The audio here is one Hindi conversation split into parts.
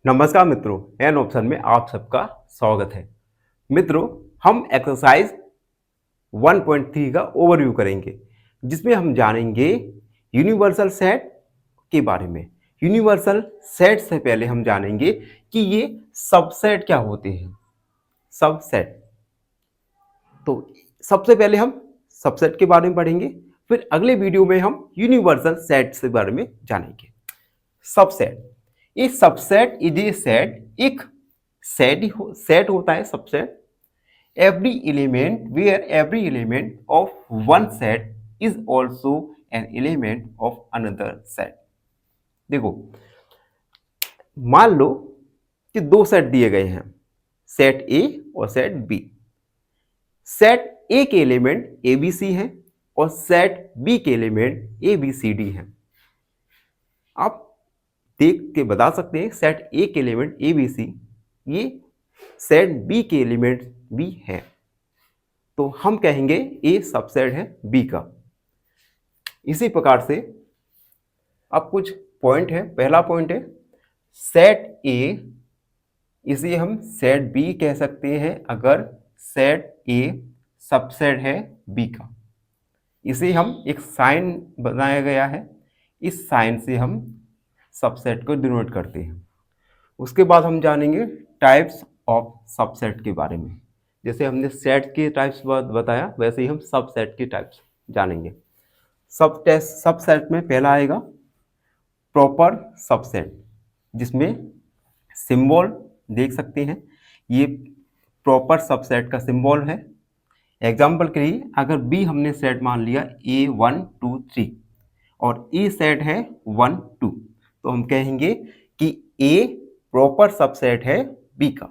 नमस्कार मित्रों, एन ऑप्शन में आप सबका स्वागत है। मित्रों, हम एक्सरसाइज 1.3 का ओवरव्यू करेंगे, जिसमें हम जानेंगे यूनिवर्सल सेट के बारे में। यूनिवर्सल सेट से पहले हम जानेंगे कि ये सबसेट क्या होते हैं। सबसेट, तो सबसे पहले हम सबसेट के बारे में पढ़ेंगे, फिर अगले वीडियो में हम यूनिवर्सल सेट के बारे में जानेंगे। सबसेट, ये सबसेट इज ए सेट, एक सेट होता है subset. Every element where every element of one set is also an element of another set. देखो, मान लो कि दो सेट दिए गए हैं, सेट ए और सेट बी। सेट ए के एलिमेंट ए बी सी हैं और सेट बी के element A B C D हैं। आप देख के बता सकते हैं सेट ए के एलिमेंट ए बी सी, ये सेट बी के एलिमेंट भी हैं, तो हम कहेंगे ए सबसेट है बी का। इसी प्रकार से अब कुछ पॉइंट है। पहला पॉइंट है सेट ए, इसे हम सेट बी कह सकते हैं अगर सेट ए सबसेट है बी का। इसे हम एक साइन बनाया गया है, इस साइन से हम सबसेट को डिनोट करते हैं। उसके बाद हम जानेंगे टाइप्स ऑफ सबसेट के बारे में। जैसे हमने सेट के टाइप्स बताया, वैसे ही हम सबसेट के टाइप्स जानेंगे। सबसेट में पहला आएगा प्रॉपर सबसेट, जिसमें सिंबल देख सकते हैं, ये प्रॉपर सबसेट का सिंबल है। एग्जाम्पल के लिए अगर बी हमने सेट मान लिया A1 2 3 और ए सेट है 1 2, तो हम कहेंगे कि ए प्रॉपर सबसेट है बी का।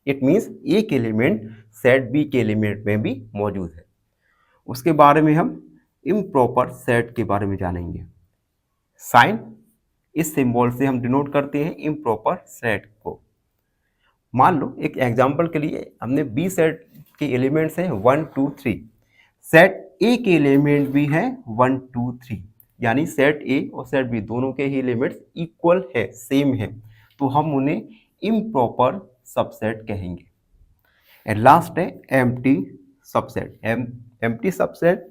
इट मीन्स ए के एलिमेंट सेट बी के एलिमेंट में भी मौजूद है। उसके बारे में हम इम्प्रॉपर सेट के बारे में जानेंगे। साइन, इस सिंबल से हम डिनोट करते हैं इम्प्रॉपर सेट को। मान लो एक एग्जांपल के लिए हमने बी सेट के एलिमेंट्स हैं 1 2 3, सेट ए के एलिमेंट भी हैं 1 2 3, यानी सेट ए और सेट बी दोनों के ही एलिमेंट्स इक्वल है, सेम है, तो हम उन्हें इम्प्रॉपर सबसेट कहेंगे। एंड लास्ट है एम्प्टी सबसेट। एम्प्टी सबसेट,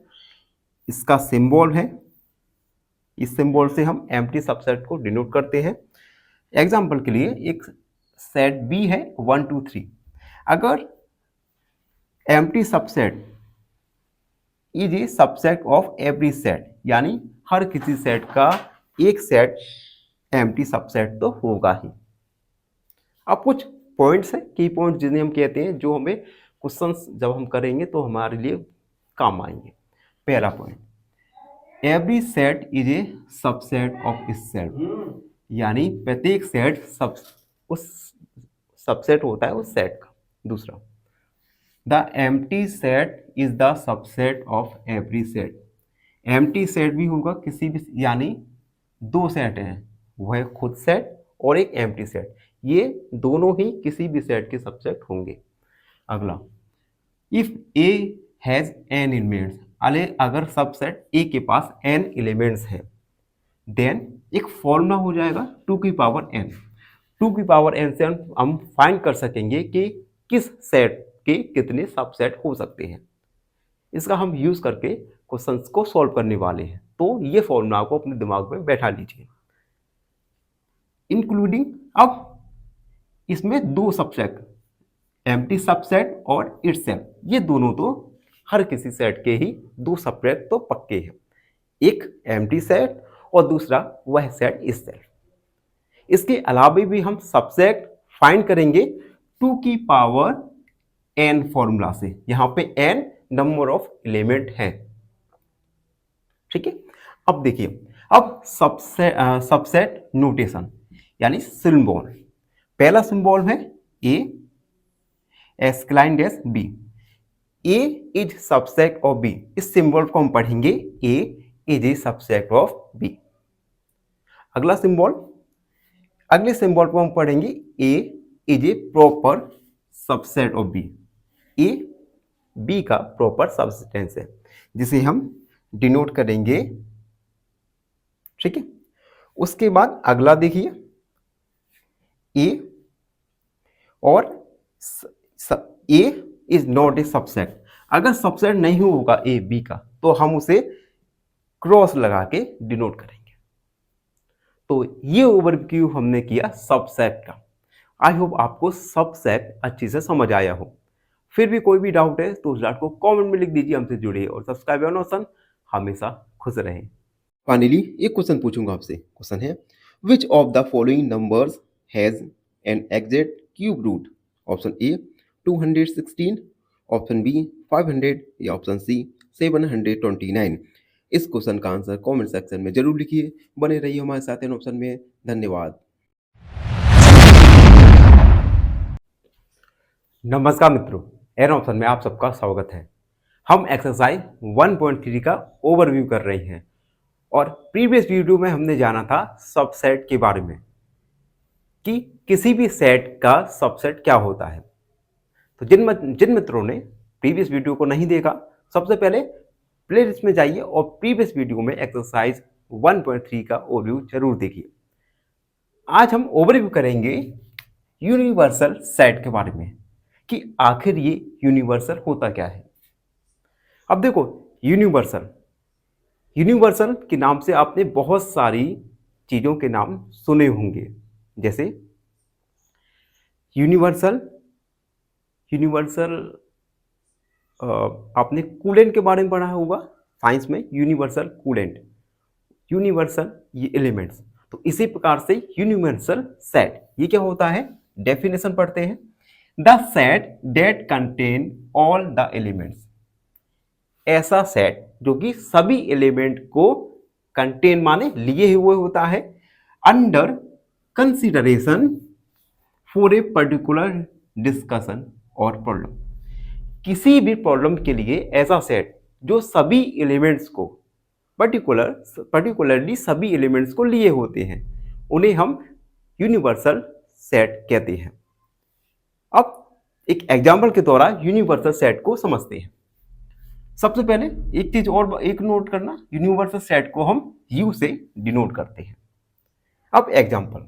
इसका सिंबल है, इस सिंबल से हम एम्प्टी सबसेट को डिनोट करते हैं। एग्जाम्पल के लिए एक सेट बी है 1 2 3, अगर empty subset is a subset of every set, यानी हर किसी सेट का एक सेट एम्प्टी सबसेट तो होगा ही। अब कुछ पॉइंट्स हैं, की पॉइंट जिन्हें हम कहते हैं, जो हमें क्वेश्चंस जब हम करेंगे तो हमारे लिए काम आएंगे। पहला point, every set is a subset of itself, यानी प्रत्येक सेट उस सबसेट होता है उस सेट का। दूसरा, the empty set is the subset of every set. Empty set भी होगा किसी भी, यानी दो सेट हैं, वह खुद सेट और एक एम्प्टी सेट, ये दोनों ही किसी भी सेट के सबसेट होंगे। अगला, if A has an elements, अगर सबसेट ए के पास एन एलिमेंट्स है, देन एक फॉर्मूला हो जाएगा 2 की पावर n। 2 की पावर n से हम फाइंड कर सकेंगे कि किस सेट के कितने सबसेट हो सकते हैं। इसका हम यूज करके क्वेश्चंस को सॉल्व करने वाले हैं, तो ये फॉर्मूला को अपने दिमाग में बैठा लीजिए। इंक्लूडिंग, अब इसमें दो सबसेट, एम्प्टी सबसेट और इटसेल्फ, ये दोनों तो हर किसी सेट के ही दो सबसेट तो पक्के हैं, एक एम्प्टी सेट और दूसरा वह सेट इटसेल्फ। इसके अलावा भी हम सबसेट फाइंड करेंगे 2 की पावर n फॉर्मूला से। यहां पे n नंबर ऑफ एलिमेंट है, ठीक है। अब देखिए, अब सबसेट नोटेशन यानी सिंबल। पहला सिंबल है a एस्क्लाइन dash b, a is subset of b। इस सिंबल को हम पढ़ेंगे a is a subset of b। अगला सिंबल, अगले सिंबल को हम पढ़ेंगे a is a proper subset of b। a b का प्रॉपर सबसेटेंस है, जिसे हम डिनोट करेंगे, ठीक है। उसके बाद अगला देखिए, ए और ए इज नॉट ए सबसेट। अगर सबसेट नहीं होगा ए बी का तो हम उसे क्रॉस लगा के डिनोट करेंगे। तो ये ओवरव्यू हमने किया सबसेट का। आई होप आपको सबसेट अच्छी से समझ आया हो। फिर भी कोई भी डाउट है तो उस डाउट को कमेंट में लिख दीजिए, हमसे जुड़िए और सब्सक्राइब ऑन ऑप्शन हमेशा खुश रहें। फाइनली एक क्वेश्चन पूछूंगा आपसे। क्वेश्चन है which of the following numbers has an exact cube root? Option A 216, option B 500 या ऑप्शन सी 729। इस क्वेश्चन का आंसर कमेंट सेक्शन में जरूर लिखिए। बने रहिए हमारे साथ इन ऑप्शन में। धन्यवाद। नमस्कार मित्रों, एन ऑप्शन में आप सबका स्वागत है। हम एक्सरसाइज 1.3 का ओवरव्यू कर रहे हैं और प्रीवियस वीडियो में हमने जाना था सबसेट के बारे में कि किसी भी सेट का सबसेट क्या होता है। तो जिन मित्रों ने प्रीवियस वीडियो को नहीं देखा, सबसे पहले प्लेलिस्ट में जाइए और प्रीवियस वीडियो में एक्सरसाइज 1.3 का ओवरव्यू जरूर देखिए। आज हम ओवरव्यू करेंगे यूनिवर्सल सेट के बारे में कि आखिर ये यूनिवर्सल होता क्या है। अब देखो, यूनिवर्सल के नाम से आपने बहुत सारी चीज़ों के नाम सुने होंगे, जैसे यूनिवर्सल आपने कूलेंट के बारे में पढ़ा होगा साइंस में। यूनिवर्सल कूलेंट, यूनिवर्सल ये एलिमेंट्स। तो इसी प्रकार से यूनिवर्सल सेट ये क्या होता है, डेफिनेशन पढ़ते हैं। The set that contain all the elements, ऐसा सेट जो कि सभी एलिमेंट को कंटेन माने लिए हुए होता है, under consideration for a particular discussion और प्रॉब्लम। किसी भी प्रॉब्लम के लिए ऐसा सेट जो सभी एलिमेंट्स को पर्टिकुलरली सभी एलिमेंट्स को लिए होते हैं, उन्हें हम यूनिवर्सल सेट कहते हैं। अब एक एग्जाम्पल के द्वारा यूनिवर्सल सेट को समझते हैं। सबसे पहले एक चीज और एक नोट करना, यूनिवर्सल सेट को हम यू से डिनोट करते हैं। अब एग्जाम्पल,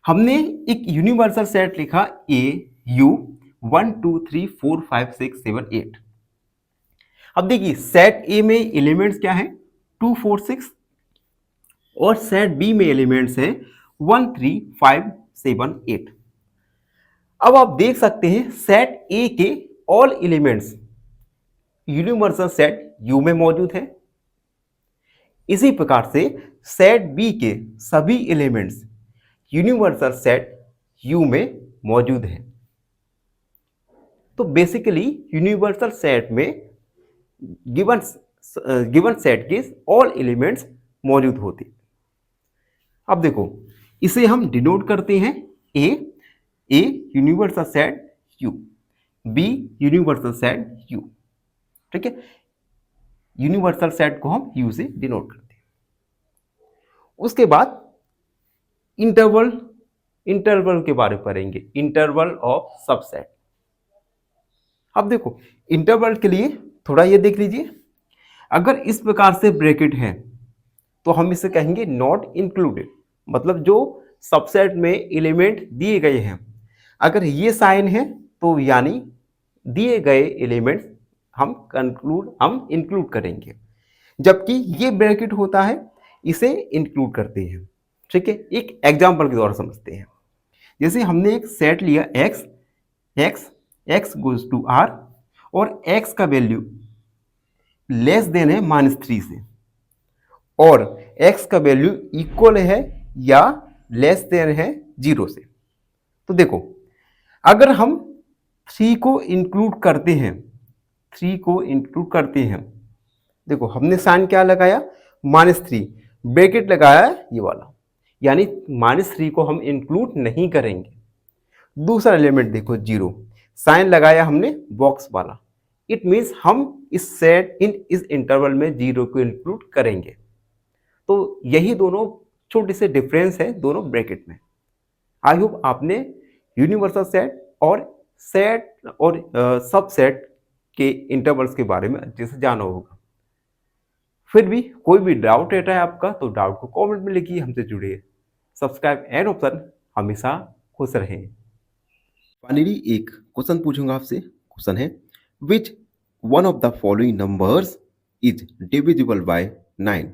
हमने एक यूनिवर्सल सेट लिखा ए यू 1 2 3 4 5 6 7 8। अब देखिए सेट ए में एलिमेंट्स क्या है, 2 4 6, और सेट बी में एलिमेंट्स है 1 3 5 7 8। अब आप देख सकते हैं सेट ए के all elements universal set you में मौजूद है। इसी प्रकार से सेट बी के सभी एलिमेंट्स यूनिवर्सल सेट यू में मौजूद है। तो बेसिकली यूनिवर्सल सेट में गिवन सेट के ऑल एलिमेंट्स मौजूद होते। अब देखो इसे हम डिनोट करते हैं A universal set U, B universal set U. ठीक है, यूनिवर्सल सेट को हम यू से डिनोट करते हैं। उसके बाद इंटरवल के बारे में पढ़ेंगे, इंटरवल ऑफ सबसेट। अब देखो इंटरवल के लिए थोड़ा ये देख लीजिए, अगर इस प्रकार से ब्रैकेट है तो हम इसे कहेंगे नॉट इंक्लूडेड, मतलब जो सबसेट में एलिमेंट दिए गए हैं, अगर ये साइन है तो यानी दिए गए एलिमेंट्स हम इंक्लूड करेंगे, जबकि ये ब्रैकेट होता है इसे इंक्लूड करते हैं। ठीक है, एक एग्जांपल के द्वारा समझते हैं। जैसे हमने एक सेट लिया x गोज टू r और x का वैल्यू लेस देन है -3 से, और x का वैल्यू इक्वल है या लेस देन है 0 से। तो देखो अगर हम 3 को इंक्लूड करते हैं, देखो हमने साइन क्या लगाया, -3, ब्रैकेट लगाया ये वाला, यानी -3 को हम इंक्लूड नहीं करेंगे। दूसरा एलिमेंट देखो 0, साइन लगाया हमने बॉक्स वाला, इट मीन्स हम इस इंटरवल में 0 को इंक्लूड करेंगे। तो यही दोनों छोटे से डिफरेंस है दोनों ब्रैकेट में। आई होप आपने यूनिवर्सल सेट और सबसेट के इंटरवल्स के बारे में अच्छे से जाना होगा। फिर भी कोई भी डाउट रहता है आपका तो डाउट को कमेंट में लिखिए, हमसे जुड़िए। सब्सक्राइब एंड ऑप्शन हमेशा खुश रहें। फाइनली एक क्वेश्चन पूछूंगा आपसे। क्वेश्चन है, which one of the following numbers is divisible by 9?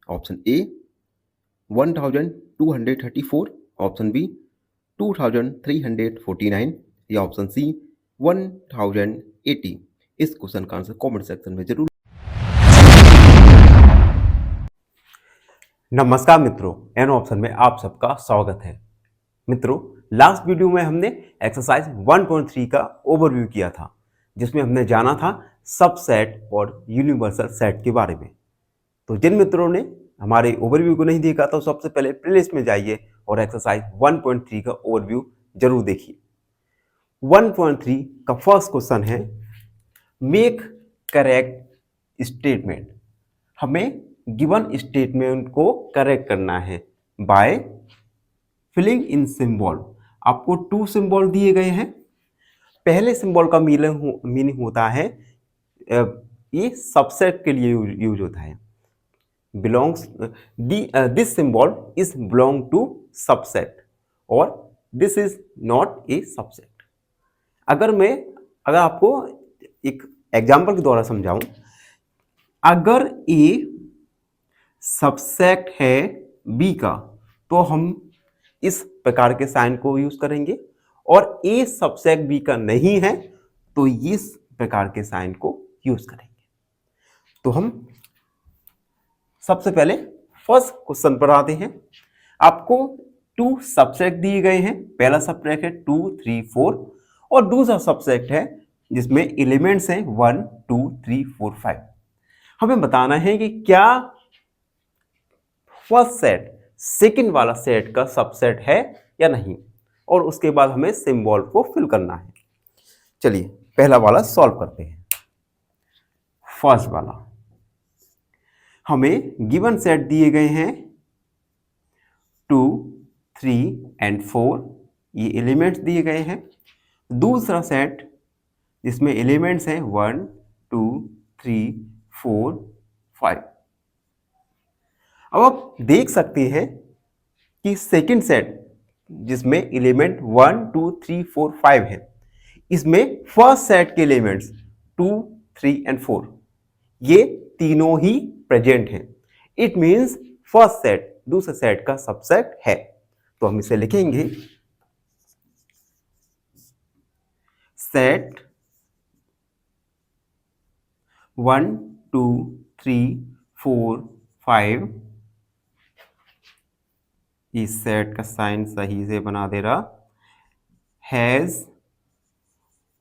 Option A 1234, option B 2349 या ऑप्शन सी 1080। इस क्वेश्चन का आंसर कमेंट सेक्शन में जरूर। नमस्कार मित्रों, एन ऑप्शन में आप सबका स्वागत है। मित्रों, लास्ट वीडियो में हमने एक्सरसाइज 1.3 का ओवरव्यू किया था, जिसमें हमने जाना था सबसेट और यूनिवर्सल सेट के बारे में। तो जिन मित्रों ने हमारे ओवरव्यू को नहीं देखा तो सबसे पहले प्लेलिस्ट में जाइए और एक्सरसाइज 1.3 का ओवरव्यू जरूर देखिए। 1.3 का फर्स्ट क्वेश्चन है, मेक करेक्ट स्टेटमेंट। हमें गिवन स्टेटमेंट को करेक्ट करना है बाय फिलिंग इन सिंबल। आपको 2 सिंबल दिए गए हैं। पहले सिंबल का मीनिंग होता है, ये सबसेट के लिए यूज होता है। Belongs, this symbol is belong to subset और this is not a subset. अगर आपको एक एग्जांपल के द्वारा समझाऊं, अगर ए सबसेट है बी का तो हम इस प्रकार के साइन को यूज करेंगे, और ए सबसेट बी का नहीं है तो इस प्रकार के साइन को यूज करेंगे। तो हम सबसे पहले फर्स्ट क्वेश्चन पर आते हैं। आपको 2 सबसेट दिए गए हैं। पहला सबसेट है 2, 3, 4 और दूसरा सबसेट है जिसमें एलिमेंट्स हैं 1, 2, 3, 4, 5। हमें बताना है कि क्या फर्स्ट सेट सेकंड वाला सेट का सबसेट है या नहीं, और उसके बाद हमें सिंबल को फिल करना है। चलिए पहला वाला सॉल्व करते हैं। फर्स्ट वाला, हमें गिवन सेट दिए गए हैं 2, 3 एंड 4, ये एलिमेंट्स दिए गए हैं। दूसरा सेट जिसमें एलिमेंट्स हैं 1, 2, 3, 4, 5। अब आप देख सकते हैं कि सेकंड सेट जिसमें एलिमेंट 1, 2, 3, 4, 5 है, इसमें फर्स्ट सेट के एलिमेंट्स 2, 3 एंड 4 ये तीनों ही प्रेजेंट हैं। इट मींस फर्स्ट सेट दूसरे सेट का सबसेट है। तो हम इसे लिखेंगे, सेट 1, 2, 3, 4, 5, इस सेट का साइन सही से बना दे रहा, has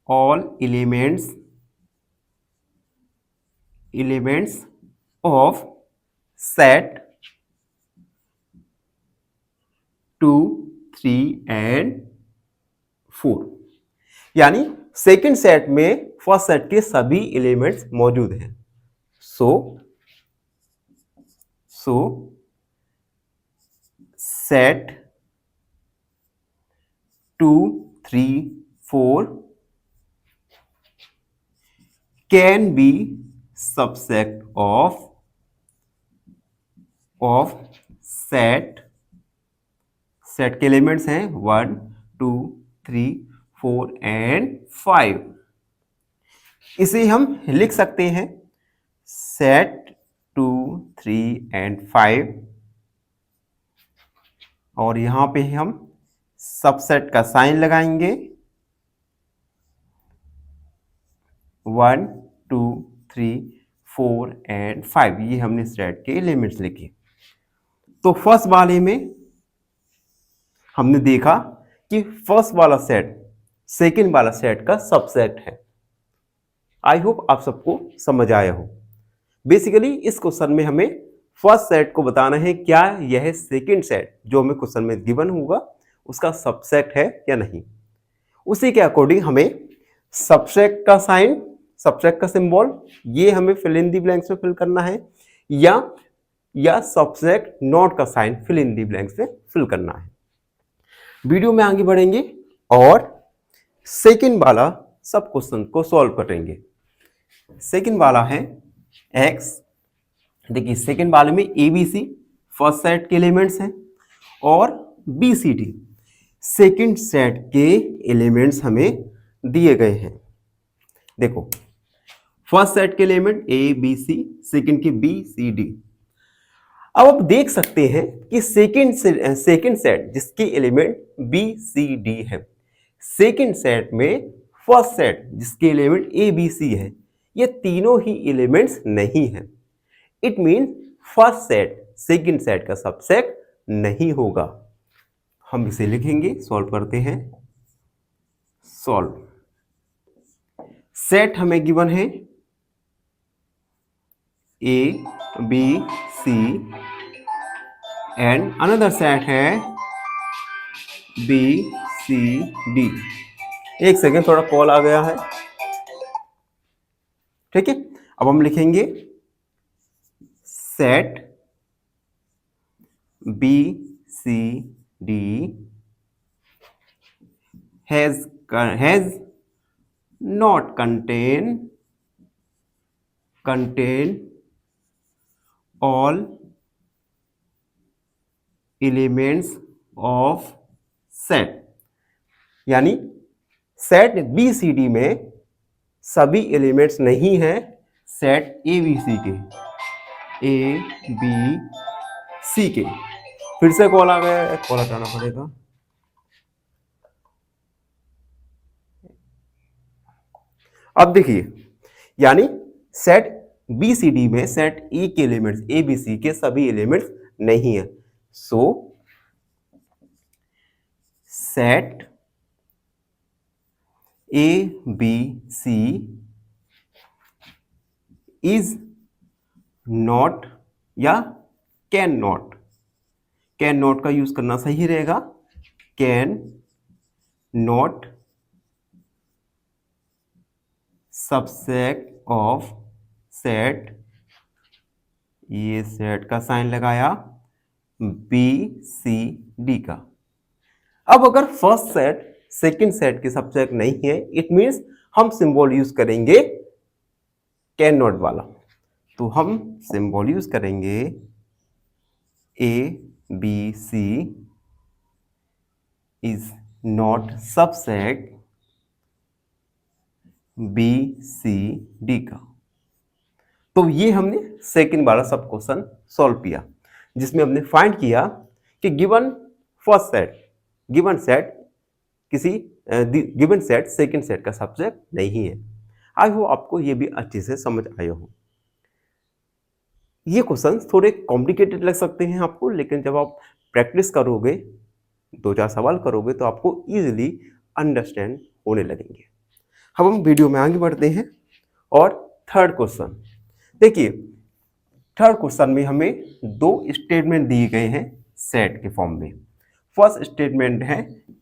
all elements of set 2, 3 and 4। यानी सेकंड सेट में फर्स्ट सेट के सभी एलिमेंट्स मौजूद हैं। सो set 2, 3, 4 can be subset of set के एलिमेंट्स हैं 1, 2, 3, 4 एंड 5। इसे हम लिख सकते हैं सेट 2, 3 एंड 5, और यहां पे हम सबसेट का साइन लगाएंगे 1, 2, 3, 4 एंड 5। ये हमने सेट के एलिमेंट्स लिखे। तो फर्स्ट वाले में हमने देखा कि फर्स्ट वाला सेट सेकंड वाला सेट का सबसेट है। आई होप आप सबको समझ आया हो। बेसिकली इस क्वेश्चन में हमें फर्स्ट सेट को बताना है क्या यह सेकंड सेट जो हमें क्वेश्चन में गिवन होगा उसका सबसेट है या नहीं। उसी के अकॉर्डिंग हमें सबसेट का साइन, सबसेट का सिंबल ये हमें फिल इन दी ब्लैंक्स में फिल करना है, या सबसेट नॉट का sign fill in the blanks में फिल करना है। वीडियो में आगे बढ़ेंगे और सेकंड वाला सब क्वेश्चन को सॉल्व करेंगे। सेकंड वाला है x। देखिए सेकंड वाले में ABC फर्स्ट सेट के एलिमेंट्स हैं और BCD सेकंड सेट के एलिमेंट्स हमें दिए गए हैं। देखो, फर्स्ट सेट के element A B C, second के बी सी डी। अब आप देख सकते हैं कि सेकंड सेट जिसके एलिमेंट बी सी डी है, सेकंड सेट में फर्स्ट सेट जिसके एलिमेंट ए बी सी है, ये तीनों ही एलिमेंट्स नहीं है। It mean first set second set का सबसेट नहीं होगा। हम इसे लिखेंगे, सॉल्व करते हैं। सॉल्व, सेट हमें गिवन है A B C and another set है बी सी डी। एक सेकेंड, थोड़ा कॉल आ गया है, ठीक है। अब हम लिखेंगे set B C D has not contain all elements of set। यानी सेट बी सी डी में सभी एलिमेंट्स नहीं है सेट ए बी सी के, ए बी सी के। फिर से कॉल आ गया है, कॉल हटाना पड़ेगा। अब देखिए, यानी सेट बी सी डी में सेट ए के एलिमेंट्स ए बी सी के सभी एलिमेंट्स नहीं है। So set A B C is not या कैन नॉट का यूज करना सही रहेगा। Can not subset of set, ये सेट का साइन लगाया बी सी डी का। अब अगर फर्स्ट सेट सेकंड सेट के सबसेट नहीं है, इट मींस हम सिंबल यूज करेंगे कैन नॉट वाला। तो हम सिंबल यूज करेंगे A B C is not subset B C D का। तो ये हमने सेकंड वाला सब क्वेश्चन सॉल्व किया, जिसमें हमने फाइंड किया कि गिवन सेट किसी गिवन सेट सेकंड सेट का सबसेट नहीं है। आई होप आपको ये भी अच्छे से समझ आया हो। ये क्वेश्चन थोड़े कॉम्प्लिकेटेड लग सकते हैं आपको, लेकिन जब आप प्रैक्टिस करोगे, 2-4 सवाल करोगे, तो आपको इजीली अंडरस्टैंड होने लगेंगे। अब हम वीडियो में आगे बढ़ते हैं और थर्ड क्वेश्चन देखिए। थर्ड क्वेश्चन में हमें 2 स्टेटमेंट दिए गए हैं सेट के फॉर्म में। फर्स्ट स्टेटमेंट है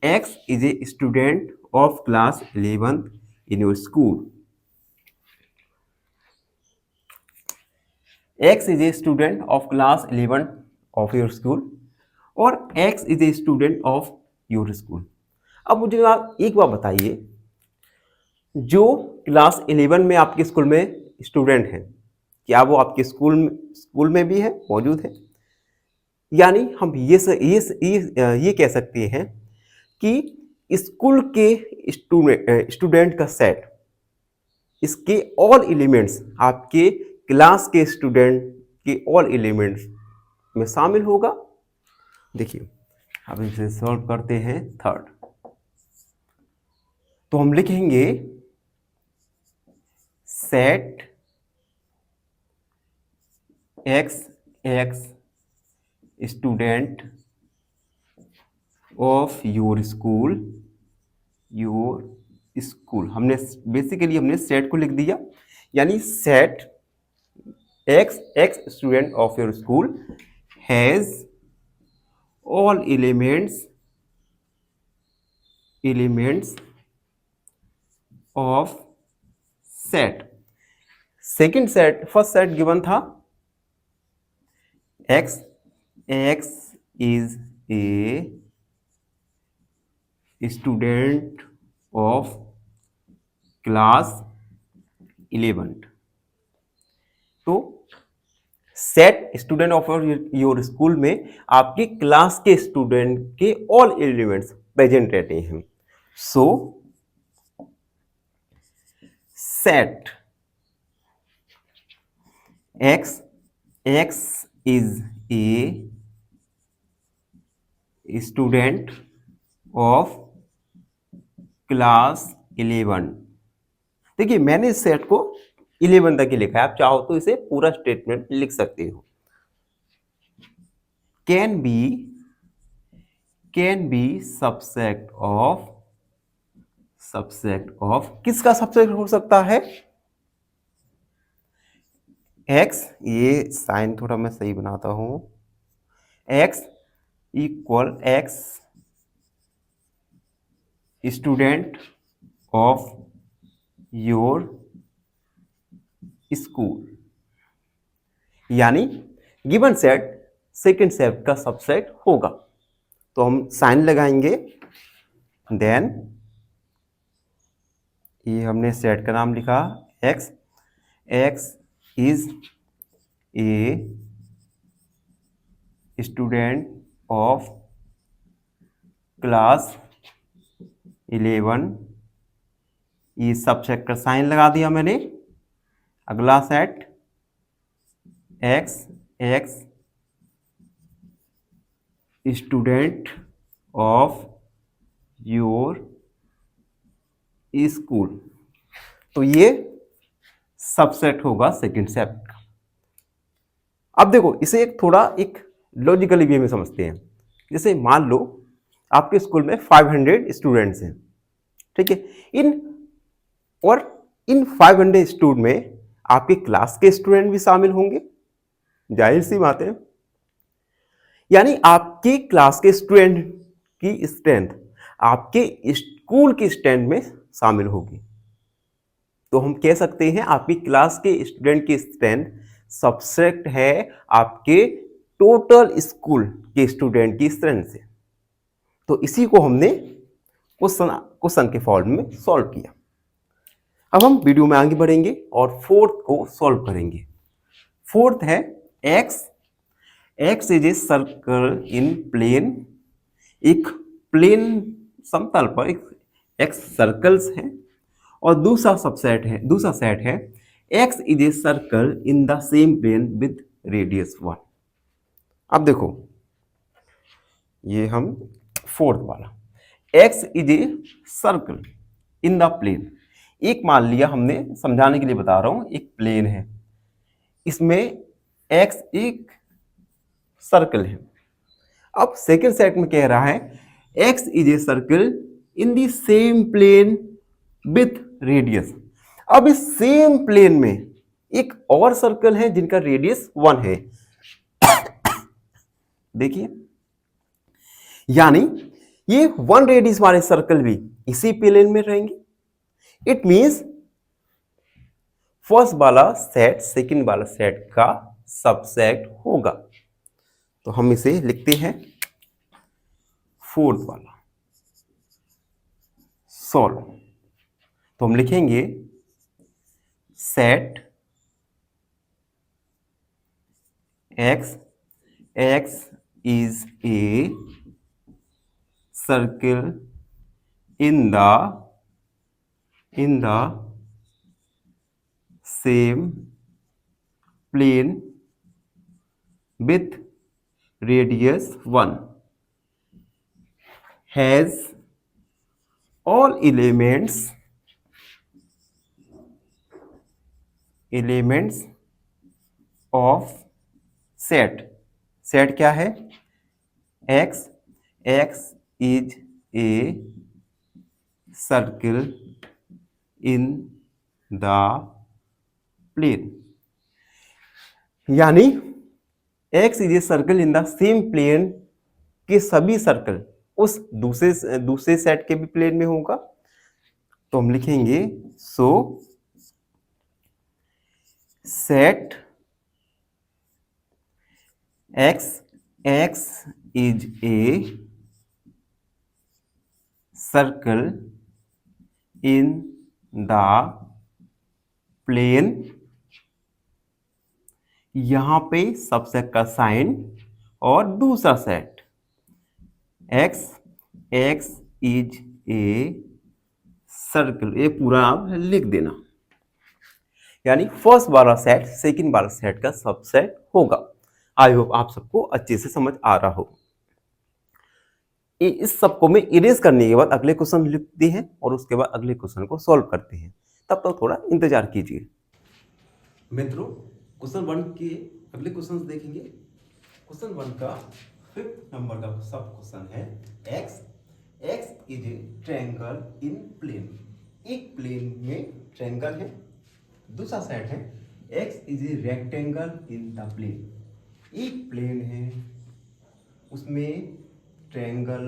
x is a student of class 11th in your school. X is a student of class 11 of your school और x is a student of your school. अब मुझे आप एक बार बताइए, जो क्लास 11 में आपके स्कूल में स्टूडेंट हैं, क्या वो आपके स्कूल में भी है, मौजूद है? यानी हम ये कह सकते हैं कि स्कूल के स्टूडेंट का सेट, इसके ऑल एलिमेंट्स आपके क्लास के स्टूडेंट के ऑल एलिमेंट्स में शामिल होगा। देखिए, अब इसे सॉल्व करते हैं थर्ड। तो हम लिखेंगे set x student of your school हमने बेसिकली सेट को लिख दिया। यानी set x student of your school has all elements of set. Second set, first set given था x is a student of class 11। तो set student of your school में आपके क्लास के स्टूडेंट के ऑल एलिमेंट्स प्रेजेंट रहते हैं। सो set x is a student of class 11। देखिए मैंने इस सेट को 11 तक ही लिखा है, आप चाहो तो इसे पूरा स्टेटमेंट लिख सकते हो। कैन बी सबसेट ऑफ किसका सबसेट हो सकता है? एक्स, ये साइन थोड़ा मैं सही बनाता हूं, x equal x student of your school, यानी गिवन सेट सेकंड सेट का सबसेट होगा। तो हम साइन लगाएंगे, देन ये हमने सेट का नाम लिखा x is a student of class 11, ये सबसेट का साइन लगा दिया मैंने। अगला set x student of your school, तो ये सबसेट होगा सेकंड सेट का। अब देखो इसे एक लॉजिकली वे में समझते हैं। जैसे मान लो आपके स्कूल में 500 स्टूडेंट्स हैं, ठीक है। इन 500 स्टूडेंट में आपके क्लास के स्टूडेंट भी शामिल होंगे, जाहिर सी बात है। यानी आपके क्लास के स्टूडेंट की स्ट्रेंथ आपके स्कूल की स्ट्रेंथ में शामिल होगी। तो हम कह सकते हैं आपकी क्लास के स्टूडेंट की स्ट्रेंथ सबसेट है आपके टोटल स्कूल के स्टूडेंट की स्ट्रेंथ से। तो इसी को हमने क्वेश्चन के फॉर्म में सॉल्व किया। अब हम वीडियो में आगे बढ़ेंगे और फोर्थ को सॉल्व करेंगे। फोर्थ है x is a circle in plane, एक प्लेन समतल पर एक्स सर्कल्स है, और दूसरा सेट है x is a circle in the same plane with radius 1। अब देखो ये हम फोर्थ वाला x is a circle in the plane, एक मान लिया हमने, समझाने के लिए बता रहा हूं, एक प्लेन है, इसमें एक्स एक सर्कल है। अब सेकेंड सेट में कह रहा है x is a circle in the same plane with radius. अब इस सेम प्लेन में एक और सर्कल है जिनका रेडियस 1 है। देखिए यानी ये 1 रेडियस वाले सर्कल भी इसी प्लेन में रहेंगे। इट मींस फर्स्ट वाला सेट सेकंड वाला सेट का सबसेट होगा। तो हम इसे लिखते हैं फोर्थ वाला सॉल्व। तो हम लिखेंगे set x is a circle in the same plane with radius 1 has all elements of set क्या है? x is a circle in the plane, यानी x is a circle in the same plane के सभी सर्कल उस दूसरे सेट के भी प्लेन में होगा। तो हम लिखेंगे so set x is a circle in the plane, यहां पे सबसेट का साइन और दूसरा set x is a circle, ये पूरा आप लिख देना। यानी फर्स्ट वाला सेट सेकंड वाला सेट का सबसेट होगा। आई होप आप सबको अच्छे से समझ आ रहा हो। इस सबको में इरेज करने के बाद अगले क्वेश्चन लिखते हैं और उसके बाद अगले क्वेश्चन को सॉल्व करते हैं। तब तक थोड़ा इंतजार कीजिए। मित्रों, क्वेश्चन 1 के अगले क्वेश्चंस देखेंगे। क्वेश्चन 1 का 5th नंबर का सब क्वेश्चन है x is a triangle in plane. एक प्लेन में ट्रायंगल है। दूसरा सेट है x is a rectangle in the plane. एक प्लेन है, उसमें ट्रायंगल।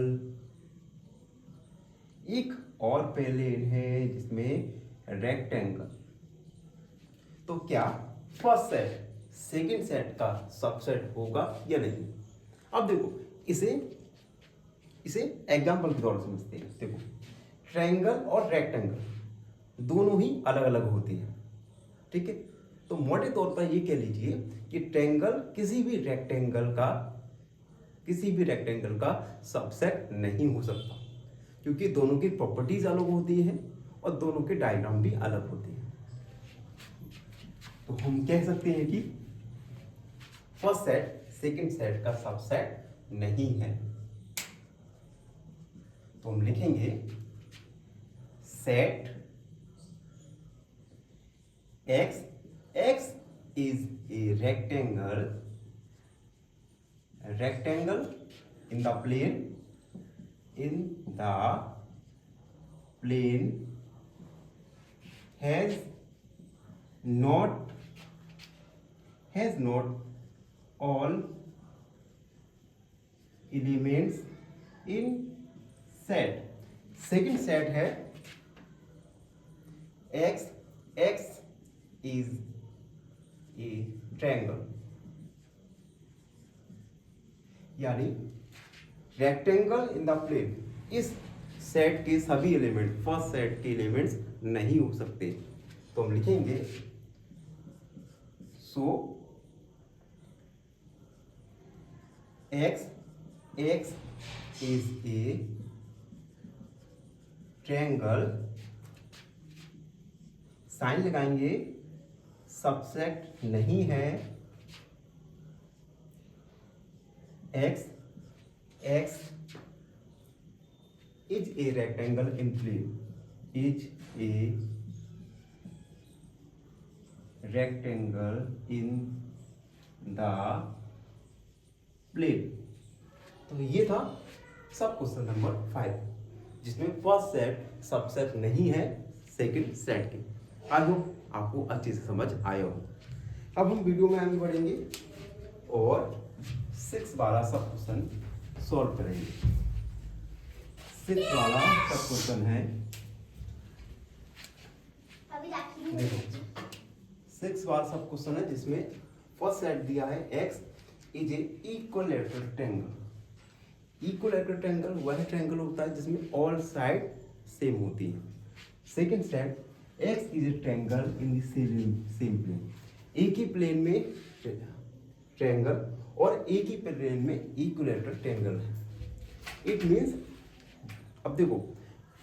एक और प्लेन है जिसमें रेक्टेंगल। तो क्या फर्स्ट सेट सेकंड सेट का सबसेट होगा या नहीं? अब देखो, इसे एग्जांपल के तौर से समझते हैं। देखो, ट्रायंगल और रेक्टेंगल दोनों ही अलग अलग होते हैं, ठीक है। तो मोटे तौर पर ये कह लीजिए कि ट्रायंगल किसी भी रेक्टेंगल का सबसेट नहीं हो सकता, क्योंकि दोनों की प्रॉपर्टीज अलग होती हैं और दोनों के डायग्राम भी अलग होते हैं। तो हम कह सकते हैं कि फर्स्ट सेट सेकंड सेट का सबसेट नहीं है। तो हम लिखेंगे set x is a rectangle in the plane has not all elements in set। Second set है x is a triangle, यानी रेक्टेंगल इन द प्लेन। इस सेट के सभी एलिमेंट फर्स्ट सेट के एलिमेंट्स नहीं हो सकते। तो हम लिखेंगे so x is a triangle, sign लगाएंगे, सबसेट नहीं है। x is a rectangle in plane, is a rectangle in the plane. तो ये था सब क्वेश्चन नंबर 5, जिसमें फर्स्ट सेट सबसेट नहीं है सेकंड सेट के। आई होप आपको अच्छे से समझ आया हो। अब हम वीडियो में आगे बढ़ेंगे और 6 वाला सब क्वेश्चन सॉल्व करेंगे। 6 वाला सब क्वेश्चन है, देखो 6 वाला सब क्वेश्चन है जिसमें फर्स्ट सेट दिया है x is a equilateral triangle. Equilateral triangle वह ट्रायंगल होता है जिसमें ऑल साइड सेम होती है। Second set x is a triangle in the same plane. एक ही प्लेन में ट्रायंगल और एक ही प्लेन में इक्विलैटरल ट्रायंगल है। इट मींस, अब देखो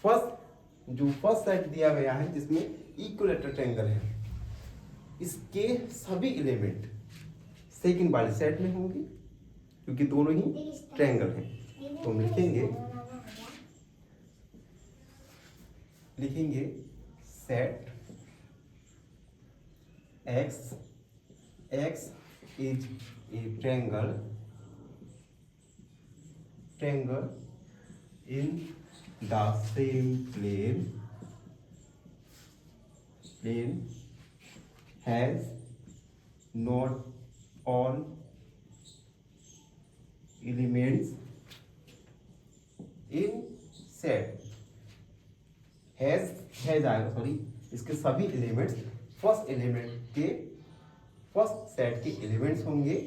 फर्स्ट सेट दिया गया है जिसमें इक्विलैटरल ट्रायंगल है, इसके सभी एलिमेंट सेकंड वाले सेट में होंगे क्योंकि दोनों ही ट्रायंगल हैं। तो हम लिखेंगे set x is a triangle in the same plane has not all elements in set। has आएगा, सॉरी, इसके सभी एलिमेंट्स फर्स्ट सेट के एलिमेंट्स होंगे।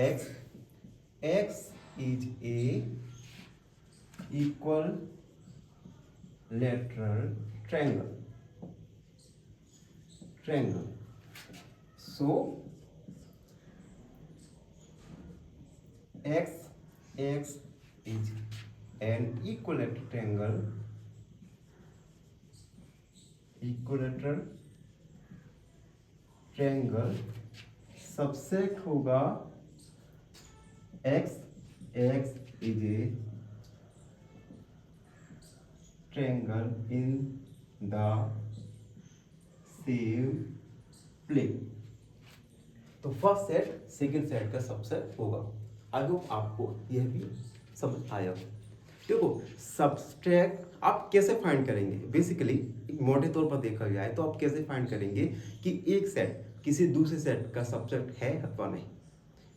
x is a equilateral triangle. So x is an equilateral triangle subset होगा x is a triangle in the same plane. तो फर्स्ट सेट सेकंड सेट का सबसेट होगा। आई होप आपको यह भी समझ आया। देखो सबट्रैक्ट आप कैसे फाइंड करेंगे, बेसिकली एक मोटे तौर पर देखा गया है तो आप कैसे फाइंड करेंगे कि एक सेट किसी दूसरे सेट का सबसेट है अथवा नहीं।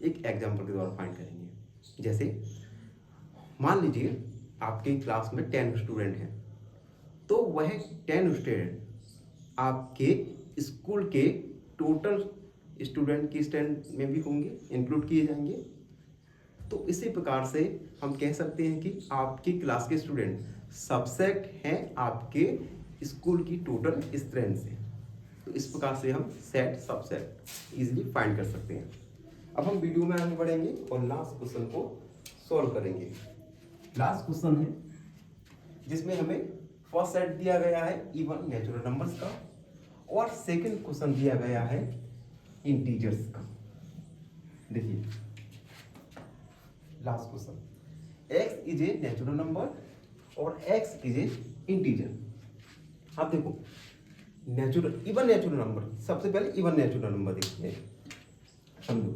एक एग्जांपल के द्वारा फाइंड करेंगे। जैसे मान लीजिए आपके क्लास में 10 स्टूडेंट हैं, तो वह 10 स्टूडेंट आपके स्कूल के टोटल स्टूडेंट की स्टैंड में भी होंगे, इंक्लूड किए जाएंगे। तो इसी प्रकार से हम कह सकते हैं कि आपकी क्लास के स्टूडेंट सबसेट हैं आपके स्कूल की टोटल स्ट्रेंथ से। तो इस प्रकार से हम सेट सबसेट इजीली फाइंड कर सकते हैं। अब हम वीडियो में आगे बढ़ेंगे और लास्ट क्वेश्चन को सॉल्व करेंगे। लास्ट क्वेश्चन है जिसमें हमें फर्स्ट सेट दिया गया है इवन नेचुरल नंबर्स का और सेकंड क्वेश्चन दिया गया है इंटीजर्स का। देखिए last question, x is a natural number और x इज ए इंटीजर। आप देखो नेचुरल इवन नेचुरल नंबर, सबसे पहले इवन नेचुरल नंबर देखते हैं। समझो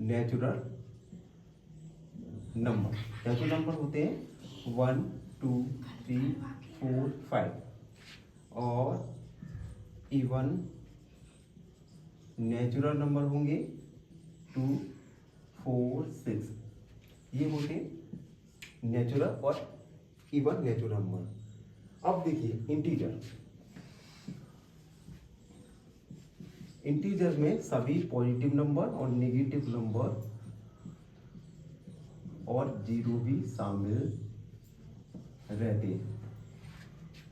नेचुरल नंबर होते हैं 1 2 3 4 5 और इवन नेचुरल नंबर होंगे 2 4 6। ये होते नेचुरल और इवन नेचुरल नंबर। अब देखिए इंटीजर में सभी पॉजिटिव नंबर और नेगेटिव नंबर और जीरो भी शामिल रहते हैं।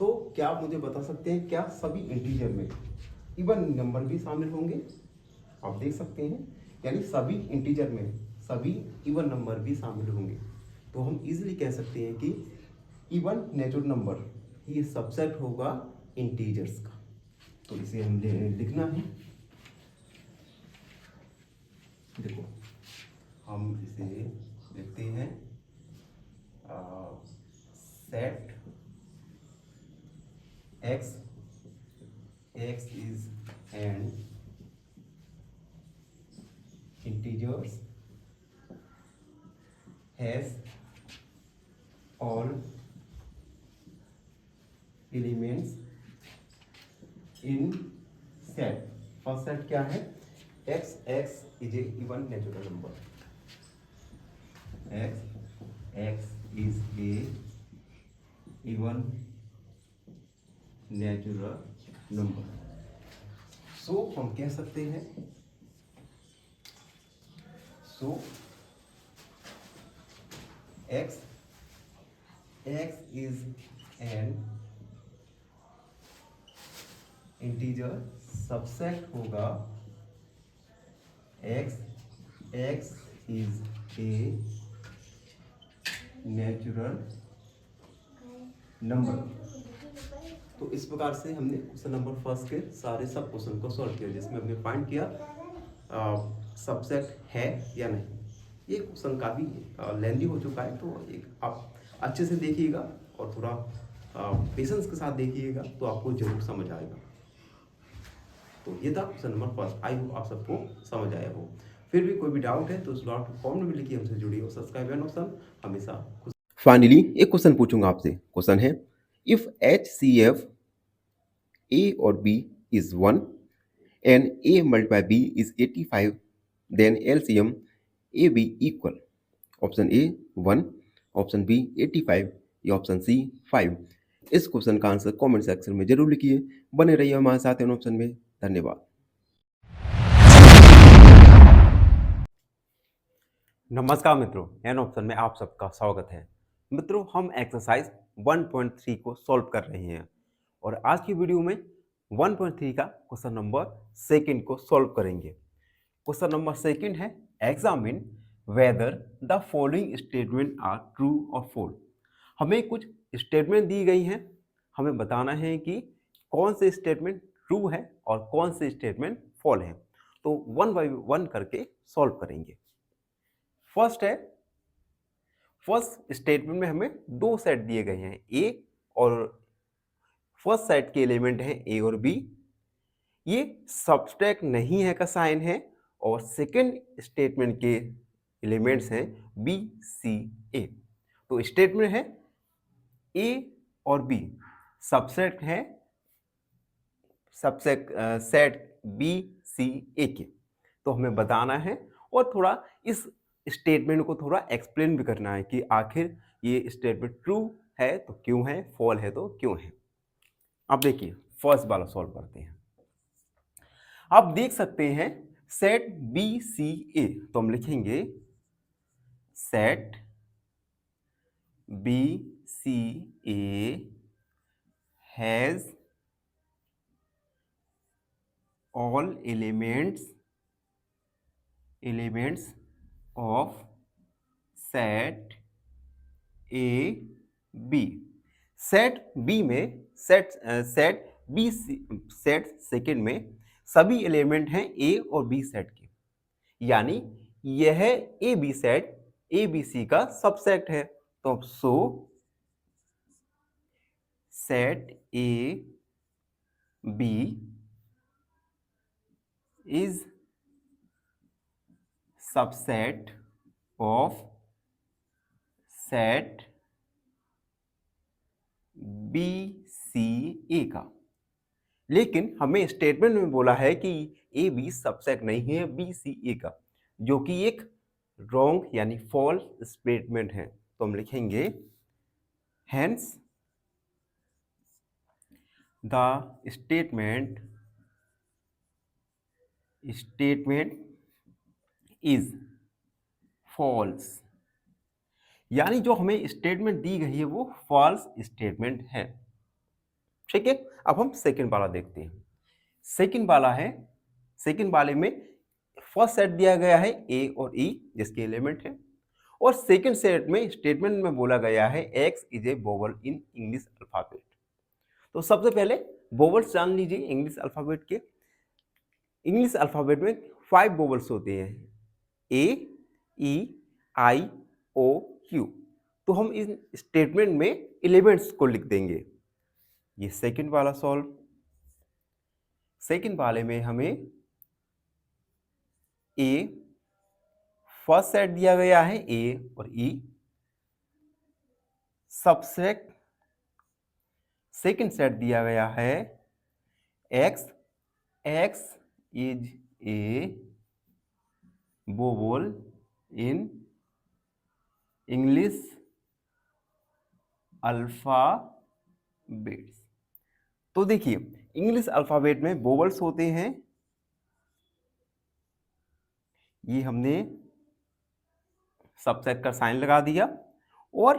तो क्या आप मुझे बता सकते हैं क्या सभी इंटीजर में इवन नंबर भी शामिल होंगे? आप देख सकते हैं यानी सभी इंटीजर में सभी इवन नंबर भी शामिल होंगे। तो हम इजीली कह सकते हैं कि इवन नेचुरल नंबर ये सबसेट होगा इंटीजर्स का। तो इसे हम लिखना है। देखो हम इसे लिखते हैं set x is an integers has all elements in set। First set क्या है? x is a even natural number। x is a even natural number. So हम कह सकते हैं x is an integer subset होगा x is a natural number. तो इस प्रकार से हमने क्वेश्चन नंबर फर्स्ट के सारे सब क्वेश्चन को सॉल्व किया, जिसमें हमने फाइंड किया सबसेट है या नहीं। ये क्वेश्चन काफ़ी लेंथी हो चुका है, तो एक आप अच्छे से देखिएगा और थोड़ा पेशेंस के साथ देखिएगा तो आपको जरूर समझ आएगा। तो ये था question number first. I hope आप सबको समझ आया हो। फिर भी कोई भी डाउट है तो उस डाउट को कमेंट में लिखिए, हमसे जुड़िए और सब्सक्राइब एंड ऑप्शन हमेशा। फाइनली एक क्वेश्चन पूछूंगा आपसे। क्वेश्चन है इफ HCF A और B is 1 and A multiplied B is 85 then LCM AB equal। Option A 1, option B 85 या ऑप्शन C 5। इस क्वेश्चन का आंसर कमेंट सेक्शन में जरूर लिखिए। बने रहिए हमारे साथ इन ऑप्शन में। धन्यवाद। नमस्कार मित्रों, एन ऑप्शन में आप सबका स्वागत है। मित्रों हम एक्सरसाइज 1.3 को सॉल्व कर रहे हैं और आज की वीडियो में 1.3 का क्वेश्चन नंबर सेकंड को सॉल्व करेंगे। क्वेश्चन नंबर सेकंड है examine whether the following statement are true or false। हमें कुछ स्टेटमेंट दी गई हैं, हमें बताना है कि कौन से स्टेटमेंट ट्रू है और कौन से स्टेटमेंट फॉल्स है। तो वन बाय वन करके सॉल्व करेंगे। फर्स्ट है, फर्स्ट स्टेटमेंट में हमें दो सेट दिए गए हैं ए और फर्स्ट सेट के एलिमेंट हैं ए और बी। ये सब्सट्रैक्ट नहीं है का साइन है और सेकंड स्टेटमेंट के एलिमेंट्स हैं बी सी ए। तो स्टेटमेंट है ए और बी सबसेट है, सबसेट सेट बी सी ए के। तो हमें बताना है और थोड़ा इस स्टेटमेंट को थोड़ा एक्सप्लेन भी करना है कि आखिर ये स्टेटमेंट ट्रू है तो क्यों है, फॉल्स है तो क्यों है। अब देखिए फर्स्ट वाला सॉल्व करते हैं। आप देख सकते हैं सेट बी सी ए, तो हम लिखेंगे set B C A has all elements of set A B. Set B में सेट बी सेट सेकेंड में सभी एलिमेंट हैं ए और बी सेट के, यानी यह A B set A B C का सबसेट है। तो अब so set A B is subset of set B C A का। लेकिन हमें स्टेटमेंट में बोला है कि ए बी सबसेट नहीं है बी सी ए का, जो कि एक रॉन्ग यानी फॉल्स स्टेटमेंट है। तो हम लिखेंगे hence the statement is false, यानी जो हमें स्टेटमेंट दी गई है वो फॉल्स स्टेटमेंट है। ठीक है, अब हम सेकंड वाला देखते हैं। सेकंड वाला है, सेकंड वाले में फर्स्ट सेट दिया गया है ए और ई जिसके एलिमेंट है, और सेकंड सेट में स्टेटमेंट में बोला गया है x is A vowel in English alphabet. तो सबसे पहले वोवल्स जान लीजिए इंग्लिश अल्फाबेट के। इंग्लिश अल्फाबेट में 5 वोवल्स होते हैं, A E I O you. तो हम इस स्टेटमेंट में एलिमेंट्स को लिख देंगे। ये सेकंड वाला सॉल्व। सेकंड वाले में हमें ए फर्स्ट सेट दिया गया है ए और ई, सबसेट सेकंड सेट दिया गया है x, x is A vowel in English alphabets. तो देखिए इंग्लिश अल्फाबेट में वोवल्स होते हैं, ये हमने सबसेट का साइन लगा दिया, और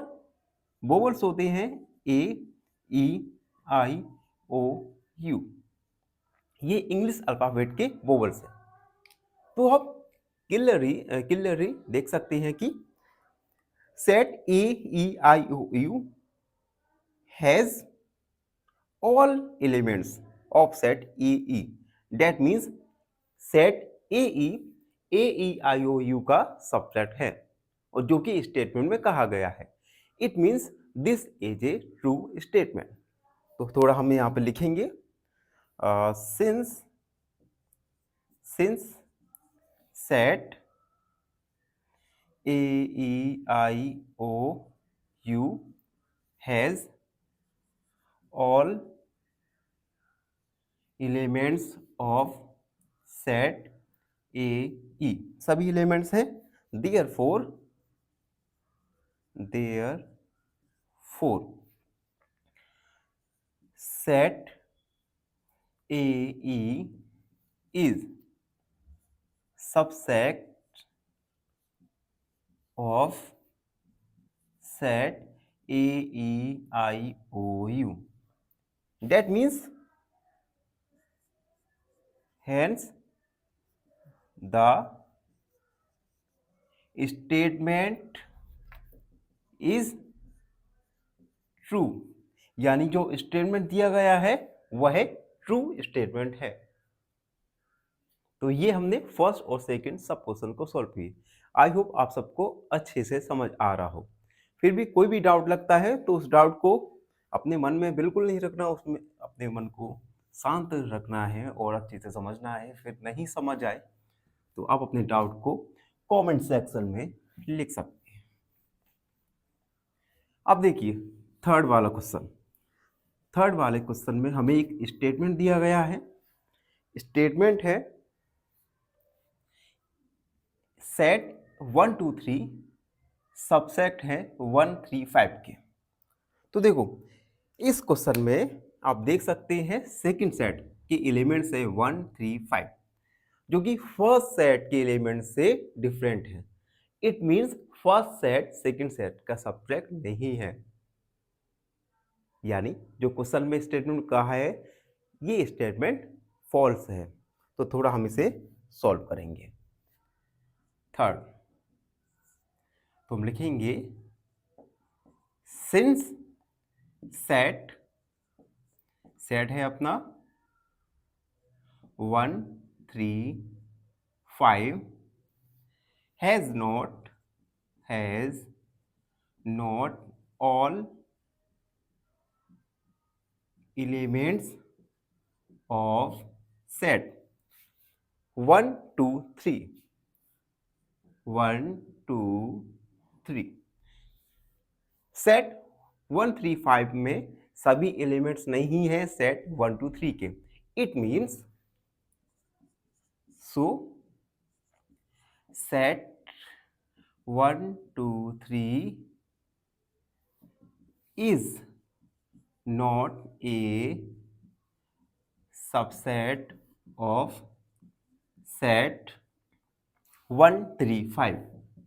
वोवल्स होते हैं A E I O U, ये इंग्लिश अल्फाबेट के वोवल्स हैं। तो आप क्लियरली देख सकते हैं कि set A E I O U has all elements of set AE, that means set AE AEIOU का सबसेट है, और जो कि स्टेटमेंट में कहा गया है। It means this is A true statement. तो थोड़ा हम यहाँ पे लिखेंगे since set AEIOU has all elements of set AE, सभी एलिमेंट्स हैं, therefore set AE is subset of set AEIOU, that means hence the statement is true, यानी जो स्टेटमेंट दिया गया है वह ट्रू स्टेटमेंट है। तो ये हमने फर्स्ट और सेकंड सब क्वेश्चन को सॉल्व किए। आई होप आप सबको अच्छे से समझ आ रहा हो। फिर भी कोई भी डाउट लगता है तो उस डाउट को अपने मन में बिल्कुल नहीं रखना, उसमें अपने मन को शांत रखना है और अच्छे से समझना है। फिर नहीं समझ आए तो आप अपने डाउट को कमेंट सेक्शन में लिख सकते हैं। अब देखिए थर्ड वाला क्वेश्चन। थर्ड वाले क्वेश्चन में हमें एक स्टेटमेंट दिया गया है। स्टेटमेंट है सेट 1 2 3 सबसेट है 1 3 5 के। तो देखो इस क्वेश्चन में आप देख सकते हैं सेकंड सेट के एलिमेंट्स है 1 3 5, जो कि फर्स्ट सेट के एलिमेंट से डिफरेंट है। It means first set second set का सब्ट्रैक्ट नहीं है। यानी जो क्वेश्चन में स्टेटमेंट कहा है ये स्टेटमेंट फॉल्स है। तो थोड़ा हम इसे सॉल्व करेंगे। थर्ड तो हम लिखेंगे सिंस सेट है अपना 1 3 5 has not all elements of set 1 2 3 1 2 3। Set 1 3 5 में सभी एलिमेंट्स नहीं है सेट 1 2 3 के। It means so set 1 2 3 is not a subset of set 1 3 5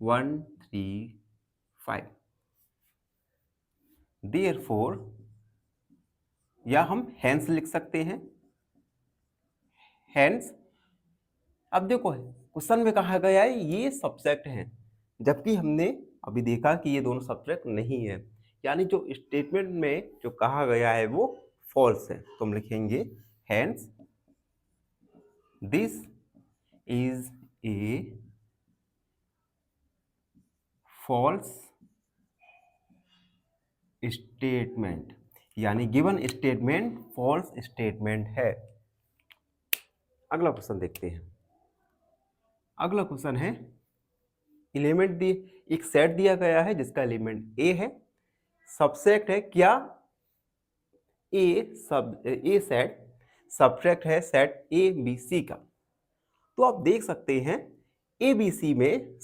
1 3 5। Therefore या हम hence लिख सकते हैं। hence अब देखो क्वेश्चन में कहा गया है ये सबसेट है, जबकि हमने अभी देखा कि ये दोनों सबसेट नहीं है। यानी जो स्टेटमेंट में जो कहा गया है वो फॉल्स है। तो हम लिखेंगे hence this is a false statement, यानी गिवन स्टेटमेंट फॉल्स स्टेटमेंट है। अगला क्वेश्चन देखते हैं। अगला क्वेश्चन है एलिमेंट दी एक सेट दिया गया है जिसका एलिमेंट ए है, सबसेट है क्या ए सेट सबट्रैक्ट है सेट ए बी सी का। तो आप देख सकते हैं ए बी सी में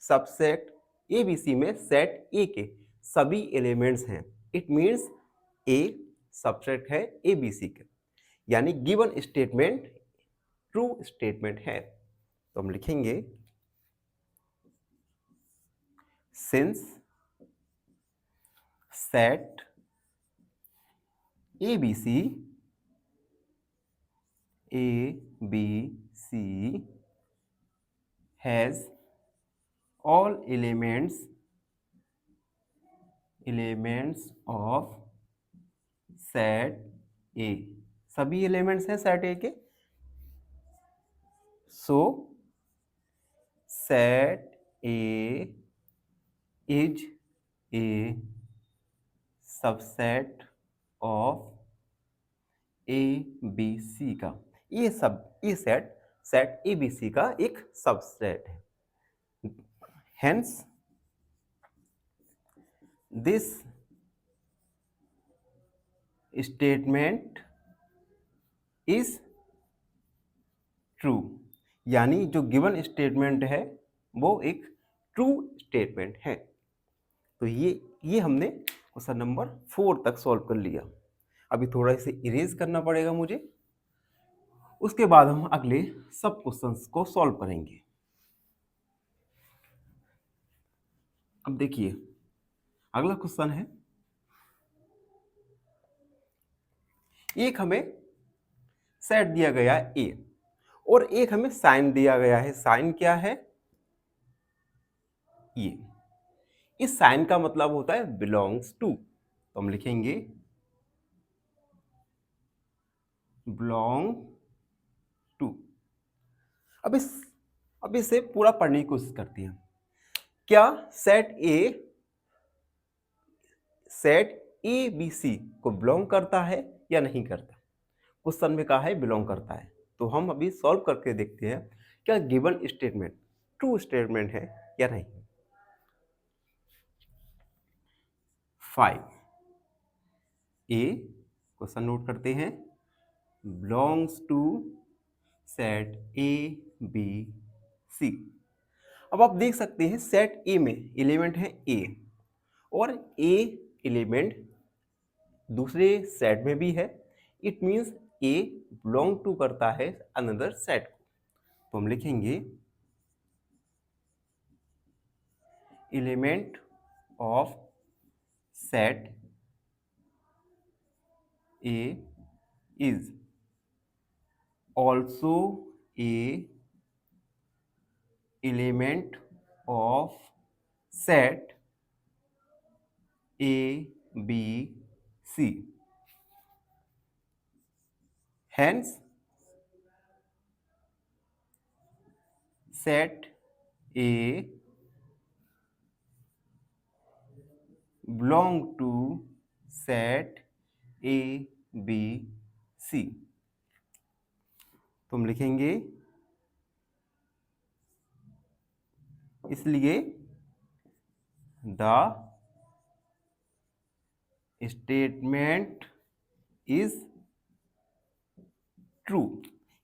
सबसेट ए बी सी में सेट ए के सभी एलिमेंट्स हैं। इट मींस ए सबट्रैक्ट है ए बी सी के, यानी गिवन स्टेटमेंट ट्रू स्टेटमेंट है। तो हम लिखेंगे since set A B C has all elements of set A, सभी एलिमेंट्स हैं सेट ए के। So set A is a subset of A B C का। ये सेट ए बी सी का एक सबसेट है। Hence this statement is true, यानी जो गिवन स्टेटमेंट है वो एक ट्रू स्टेटमेंट है। तो ये हमने क्वेश्चन नंबर 4 तक सॉल्व कर लिया। अभी थोड़ा इसे इरेज करना पड़ेगा मुझे, उसके बाद हम अगले सब क्वेश्चंस को सॉल्व करेंगे। अब देखिए अगला क्वेश्चन है, एक हमें सेट दिया गया है ए और एक हमें साइन दिया गया है। साइन क्या है? ये। इस साइन का मतलब होता है बिलोंग्स टू, तो हम लिखेंगे बिलोंग टू। अब इस अब इसे पूरा पढ़ने की कोशिश करते हैं। क्या सेट ए बी सी को बिलोंग करता है या नहीं करता? क्वेश्चन में कहा है बिलोंग करता है, तो हम अभी सॉल्व करके देखते हैं क्या गिवन स्टेटमेंट ट्रू स्टेटमेंट है या नहीं। 5 ए क्वेश्चन नोट करते हैं, belongs to set A B C. अब आप देख सकते हैं सेट ए में एलिमेंट है ए, और ए एलिमेंट दूसरे सेट में भी है। It means A belong to करता है अनदर सेट को, तो हम लिखेंगे element of set A is also a element of set A B C. Hence, set A belong to set A B C। तो हम लिखेंगे इसलिए द स्टेटमेंट इज ट्रू,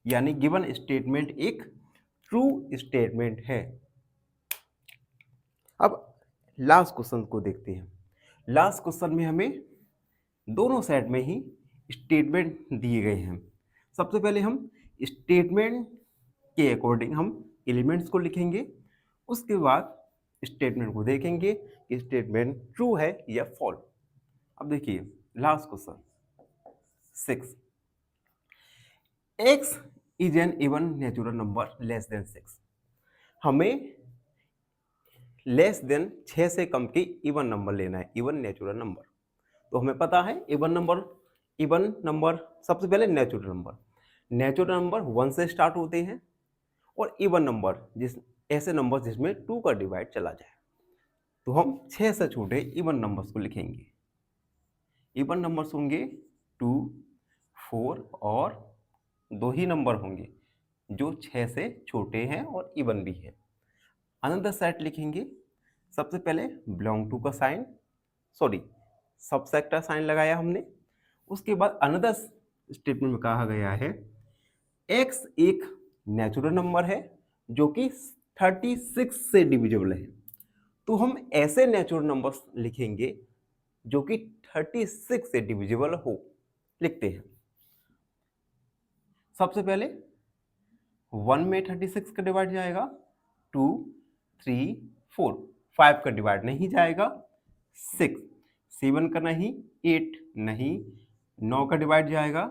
यानी गिवन स्टेटमेंट एक ट्रू स्टेटमेंट है। अब लास्ट क्वेश्चन को देखते हैं। लास्ट क्वेश्चन में हमें दोनों सेट में ही स्टेटमेंट दिए गए हैं। सबसे पहले हम स्टेटमेंट के अकॉर्डिंग हम एलिमेंट्स को लिखेंगे, उसके बाद स्टेटमेंट को देखेंगे कि स्टेटमेंट ट्रू है या फॉल्स। अब देखिए last question 6, x is an even natural number less than 6। हमें लेस देन 6 से कम की इवन नंबर लेना है, इवन नेचुरल नंबर। तो हमें पता है इवन नंबर सबसे पहले नेचुरल नंबर 1 से स्टार्ट होते हैं, और इवन नंबर ऐसे नंबर जिसमें 2 का डिवाइड चला जाए। तो हम 6 से छोटे इवन नंबर्स को लिखेंगे। इवन नंबर्स होंगे 2, 4 और 2 ही नंबर होंगे जो 6 से छोटे हैं और इवन भी है। अनदर सेट लिखेंगे। सबसे पहले बिलोंग टू का साइन, सबसेट का साइन लगाया हमने। उसके बाद अनदर स्टेटमेंट में कहा गया है x एक नेचुरल नंबर है जो कि 36 से डिविजिबल है। तो हम ऐसे नेचुरल नंबर्स लिखेंगे जो कि 36 से डिविजिबल हो। लिखते हैं। सबसे पहले 1 में 36 का डिवाइड जाएगा, 2, 3, 4, 5 का डिवाइड नहीं जाएगा, 6, 7 का नहीं, 8 नहीं, 9 का डिवाइड जाएगा,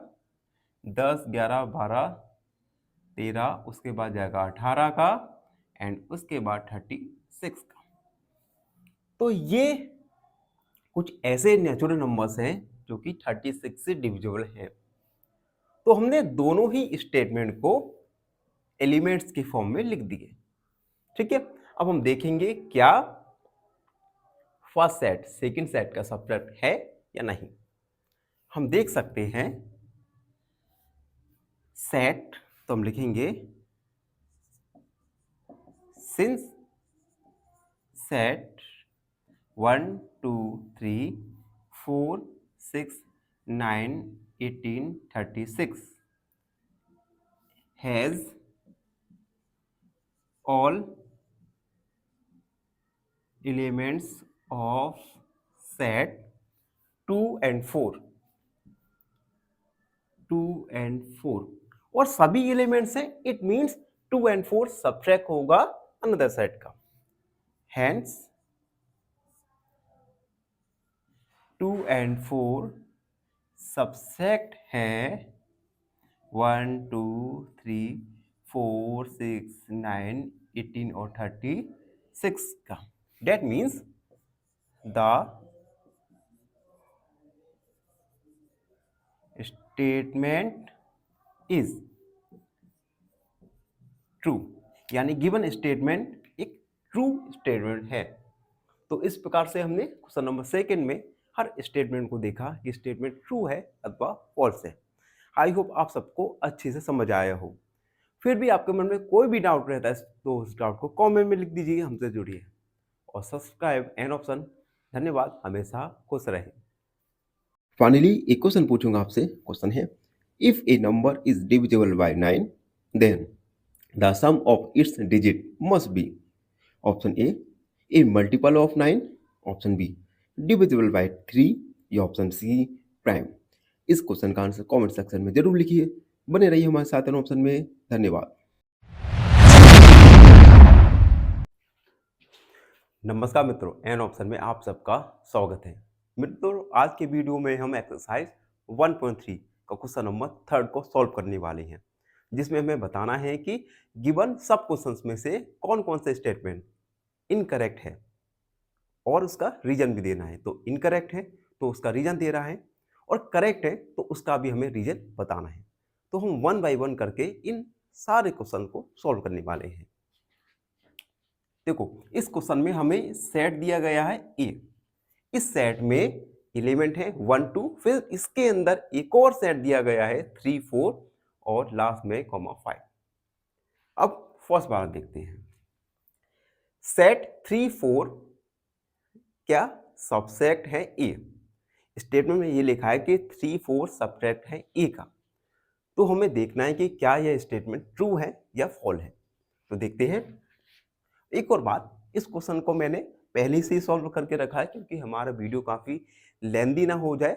10, 11, 12, 13, उसके बाद जाएगा 18 का, एंड उसके बाद 36 का। तो ये कुछ ऐसे नेचुरल नंबर्स हैं जो कि 36 से डिविजिबल हैं। तो हमने दोनों ही स्टेटमेंट को एलिमेंट्स के फॉर्म में लिख दिए। ठीक है, अब हम देखेंगे क्या फर्स्ट सेट सेकंड सेट का सबसेट है या नहीं। हम देख सकते हैं सेट, तो हम लिखेंगे since set 1, 2, 3, 4, 6, 9, 18, 36 has all elements of set 2 and 4 और सभी एलिमेंट्स हैं। इट मींस 2 and 4 सब्ट्रैक्ट होगा अनदर सेट का। हेंस 2 and 4 सब्ट्रैक्ट है 1, 2, 3, 4, 6, 9, 18 और 36 का। That means the statement is true, यानी गिवन स्टेटमेंट एक ट्रू स्टेटमेंट है। तो इस प्रकार से हमने क्वेश्चन नंबर सेकंड में हर स्टेटमेंट को देखा कि स्टेटमेंट ट्रू है अथवा फॉल्स है। आई होप आप सबको अच्छे से समझ आया हो। फिर भी आपके मन में कोई भी डाउट रहता है तो उस डाउट को कमेंट में लिख दीजिए, हमसे जुड़िए और सब्सक्राइब एन ऑप्शन। धन्यवाद, हमेशा खुश रहे। फाइनली एक क्वेश्चन पूछूंगा आपसे। क्वेश्चन है, if a number is divisible by 9 then the sum of its digit must be option A multiple of 9, option B divisible by 3 या ऑप्शन सी प्राइम। इस क्वेश्चन का आंसर कमेंट सेक्शन में जरूर लिखिए। बने रहिए हमारे साथ एन ऑप्शन में। धन्यवाद। नमस्कार मित्रों, एन ऑप्शन में आप सबका स्वागत है। मित्रों, आज के वीडियो में हम एक्सरसाइज 1.3 का क्वेश्चन नंबर 3 को सॉल्व करने वाले हैं, जिसमें हमें बताना है कि गिवन सब क्वेश्चंस में से कौन कौन से स्टेटमेंट इनकरेक्ट है और उसका रीजन भी देना है। तो इनकरेक्ट है तो उसका रीजन दे रहा है, और करेक्ट है तो उसका भी हमें रीजन बताना है। तो हम 1 बाय 1 करके इन सारे क्वेश्चन को सॉल्व करने वाले हैं। देखो, इस क्वेश्चन में हमें सेट दिया गया है ए। इस सेट में एलिमेंट है 1 2, फिर इसके अंदर एक और सेट दिया गया है 3 4 और लास्ट में कॉमा 5। अब फर्स्ट बार देखते हैं। सेट 3 4 क्या सबसेट है ए। स्टेटमेंट में ये लिखा है कि 3 4 सबसेट है ए का। तो हमें देखना है कि क्या यह स्टेटमेंट ट्रू है या फॉल्स है। तो देखते हैं। एक और बात, इस क्वेश्चन को मैंने पहले से ही सॉल्व करके रखा है क्योंकि हमारा वीडियो काफ़ी लेंदी ना हो जाए,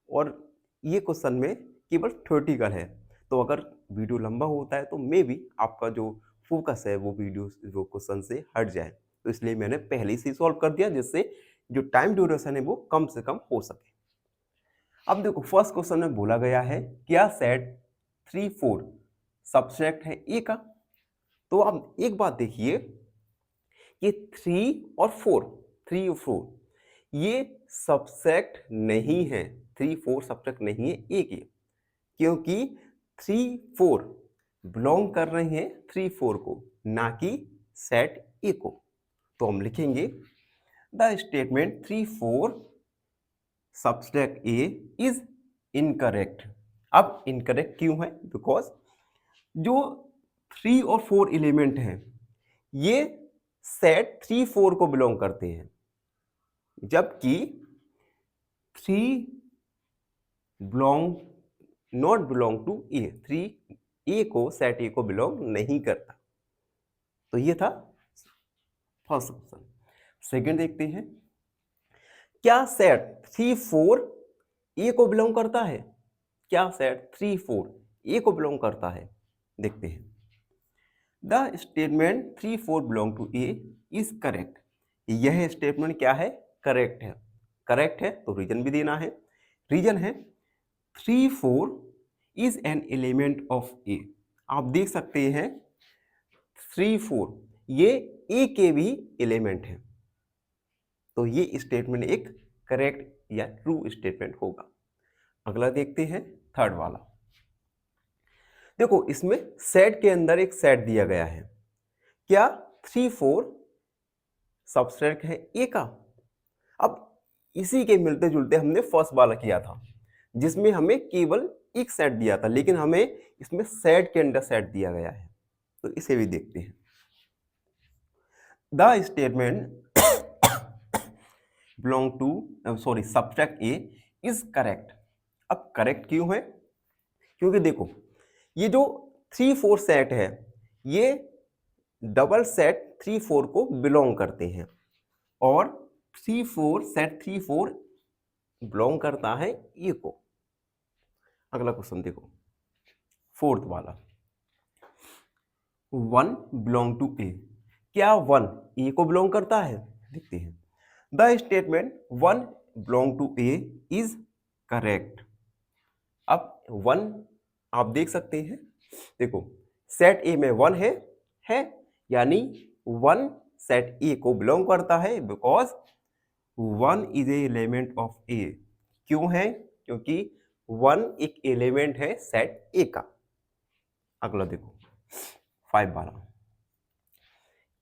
और ये क्वेश्चन में केवल थ्योरेटिकल है। तो अगर वीडियो लंबा होता है तो मे भी आपका जो फोकस है वो क्वेश्चन से हट जाए। तो इसलिए मैंने पहले से ही सॉल्व कर दिया, जिससे जो टाइम ड्यूरेशन है वो कम से कम हो सके। अब देखो, फर्स्ट क्वेश्चन में बोला गया है क्या सेट 3 4 सबसेट है ए का। तो अब एक बात देखिए कि 3 और 4 ये सबसेट नहीं है। 3 4 सबसेट नहीं है ए के, क्योंकि 3 4 बिलोंग कर रहे हैं 3 4 को, ना कि सेट ए को। तो हम लिखेंगे the statement 3 4 subset A is incorrect. अब इनकरेक्ट क्यों है? बिकॉज जो 3 और 4 एलिमेंट हैं ये सेट 3 4 को बिलोंग करते हैं, जबकि 3 नॉट बिलोंग टू ए। 3 ए को सेट ए को बिलोंग नहीं करता। तो ये था फर्स्ट क्वेश्चन। सेकंड देखते हैं, क्या सेट 3 4 ए को बिलोंग करता है? क्या सेट 3 4 ए को बिलोंग करता है? देखते हैं। The statement 3 4 belong to A is correct. यह स्टेटमेंट क्या है? करेक्ट है। करेक्ट है तो रीजन भी देना है। रीजन है 3 4 इज एन एलिमेंट ऑफ ए। आप देख सकते हैं 3 4 ये ए के भी एलिमेंट है। तो ये स्टेटमेंट एक करेक्ट या ट्रू स्टेटमेंट होगा। अगला देखते हैं, थर्ड वाला। देखो, इसमें सेट के अंदर एक सेट दिया गया है। क्या 3 4 सबसेट है ए का? अब इसी के मिलते जुलते हमने फर्स्ट वाला किया था, जिसमें हमें केवल एक सेट दिया था, लेकिन हमें इसमें सेट के अंदर सेट दिया गया है। तो इसे भी देखते हैं। The statement belong to subset A is correct. अब करेक्ट क्यों है? क्योंकि देखो, ये जो 3 4 सेट है ये डबल सेट 3 4 को बिलोंग करते हैं, और 3 4 सेट 3 4 बिलोंग करता है ए को। अगला क्वेश्चन देखो, फोर्थ वाला। 1 बिलोंग टू ए। क्या 1 ए को बिलोंग करता है? देखते हैं। The statement 1 belong to A is correct. अब 1 आप देख सकते हैं, देखो सेट ए में 1 है यानी 1 सेट ए को बिलोंग करता है because 1 is a element of A. क्यों है? क्योंकि 1 एक एलिमेंट है सेट ए का। अगला देखो 5 वाला,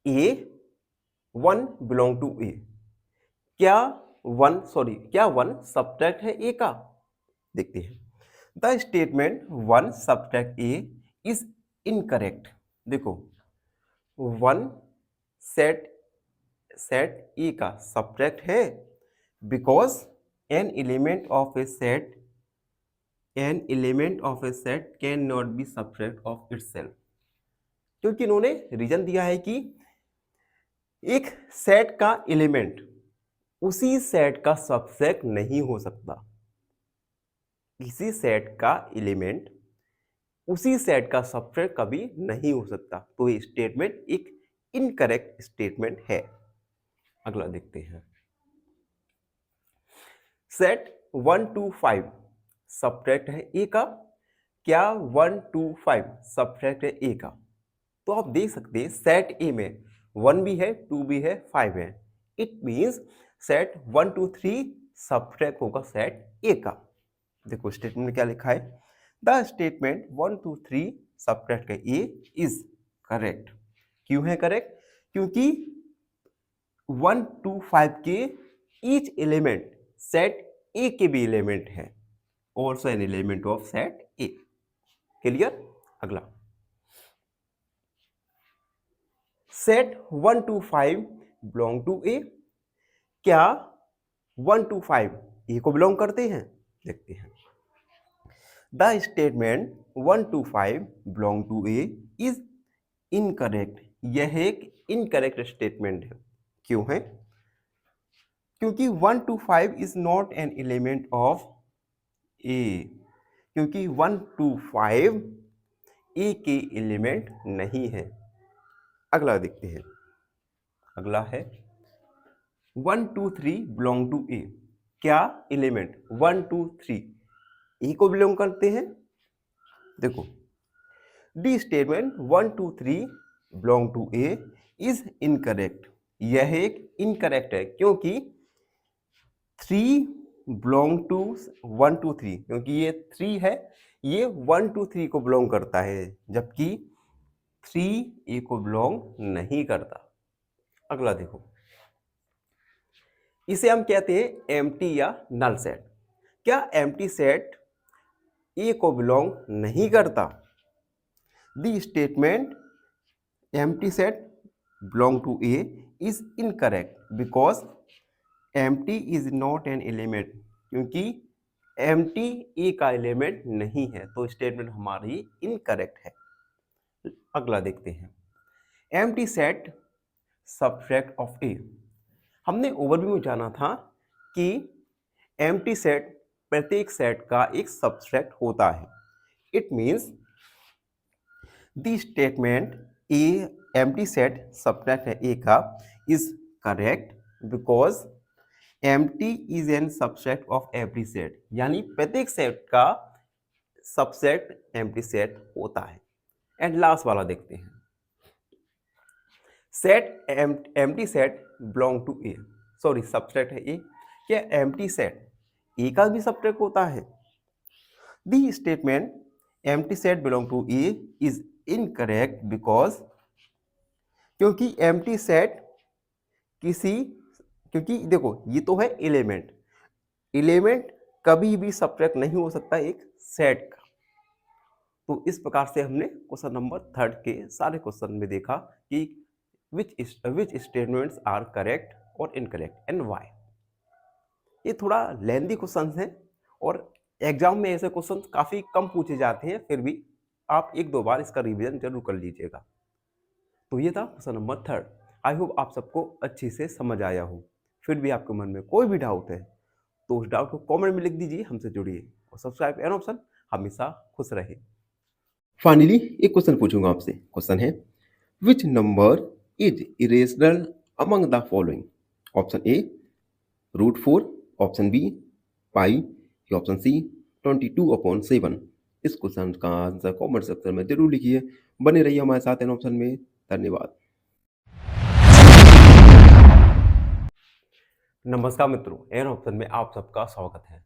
ए 1 बिलोंग टू ए। क्या 1 सब्ट्रैक्ट है ए का? देखते हैं। The statement 1 subtract A is incorrect. देखो 1 सेट ए का सब्ट्रैक्ट है because N element of A set can not be subtract of itself. क्योंकि इन्होंने रीजन दिया है कि एक सेट का एलिमेंट उसी सेट का सबसेट नहीं हो सकता। किसी सेट का एलिमेंट उसी सेट का सबसेट कभी नहीं हो सकता। तो ये स्टेटमेंट एक इनकरेक्ट स्टेटमेंट है। अगला देखते हैं। सेट 1 to 5 सब्ट्रैक्ट है ए का। क्या 1 to 5 सब्ट्रैक्ट है ए का? तो आप देख सकते हैं सेट ए में 1 भी है, 2 भी है, 5 है। It means set 1 to 3 subtract होगा सेट ए का। देखो स्टेटमेंट में क्या लिखा है, the statement 1 to 3 subtract A is correct. क्यों है करेक्ट? क्योंकि 1 to 5 के ईच एलिमेंट सेट ए के भी एलिमेंट है, also an element of set A. Clear? अगला सेट 1 to 5 बिलोंग टू ए। क्या 1 to 5 ए को बिलोंग करते हैं? देखते हैं। The statement 1 to 5 belong to A is incorrect. यह एक इनकरेक्ट स्टेटमेंट है। क्यों है? क्योंकि 1 to 5 is not an element of A. क्योंकि 1 to 5 ए के एलिमेंट नहीं है। अगला देखते हैं। अगला है 1 to 3 बिलोंग टू ए। क्या एलिमेंट 1 to 3 ए को बिलोंग करते हैं? देखो the statement 1 to 3 belong to A is incorrect. यह एक इनकरेक्ट है क्योंकि 3 बिलोंग टू 1 to 3, क्योंकि ये 3 है, ये 1 to 3 को बिलोंग करता है, जबकि 3 ए को बिलोंग नहीं करता। अगला देखो, इसे हम कहते हैं एम्प्टी या नल सेट। क्या एम्प्टी सेट ए को बिलोंग नहीं करता? The statement empty set belong to A is incorrect because empty is not an element. क्योंकि एम्प्टी ए का एलिमेंट नहीं है, तो स्टेटमेंट हमारी इनकरेक्ट है। अगला देखते हैं एम्प्टी सेट सबट्रैक्ट ऑफ ए। हमने ओवरव्यू में जाना था कि एम्प्टी सेट प्रत्येक सेट का एक सबट्रैक्ट होता है। It means the statement A empty set subtract है ए का is correct because empty is an subset of every set. यानी प्रत्येक सेट का सबसेट एम्प्टी सेट होता है। एंड लास्ट वाला देखते हैं, set empty set belong to A. Sorry subset है ए। क्या एम्प्टी सेट ए का भी सबसेट होता है? The statement empty set belong to A is incorrect because क्योंकि एम्प्टी सेट क्योंकि देखो ये तो है एलिमेंट कभी भी सबट्रैक्ट नहीं हो सकता एक सेट का। तो इस प्रकार से हमने क्वेश्चन नंबर 3 के सारे क्वेश्चन में देखा कि विच स्टेटमेंट्स आर करेक्ट और इनकरेक्ट एंड व्हाई। ये थोड़ा लेंथी क्वेश्चन है और एग्जाम में ऐसे क्वेश्चन काफ़ी कम पूछे जाते हैं, फिर भी आप 1-2 बार इसका रिवीजन जरूर कर लीजिएगा। तो ये था क्वेश्चन नंबर 3। आई होप आप सबको अच्छे से समझ आया हो। फिर भी आपके मन में कोई भी डाउट है तो उस डाउट को कमेंट में लिख दीजिए, हमसे जुड़िए और सब्सक्राइब एन ऑप्शन हमेशा खुश रहे। फाइनली एक क्वेश्चन पूछूंगा आपसे। क्वेश्चन है which number is irrational among the following? Option A √4, option B pi, option C 22/7। इस क्वेश्चन का आंसर कमेंट सेक्शन में जरूर लिखिए। बने रहिए हमारे साथ एन ऑप्शन में। धन्यवाद। नमस्कार मित्रों, एन ऑप्शन में आप सबका स्वागत है।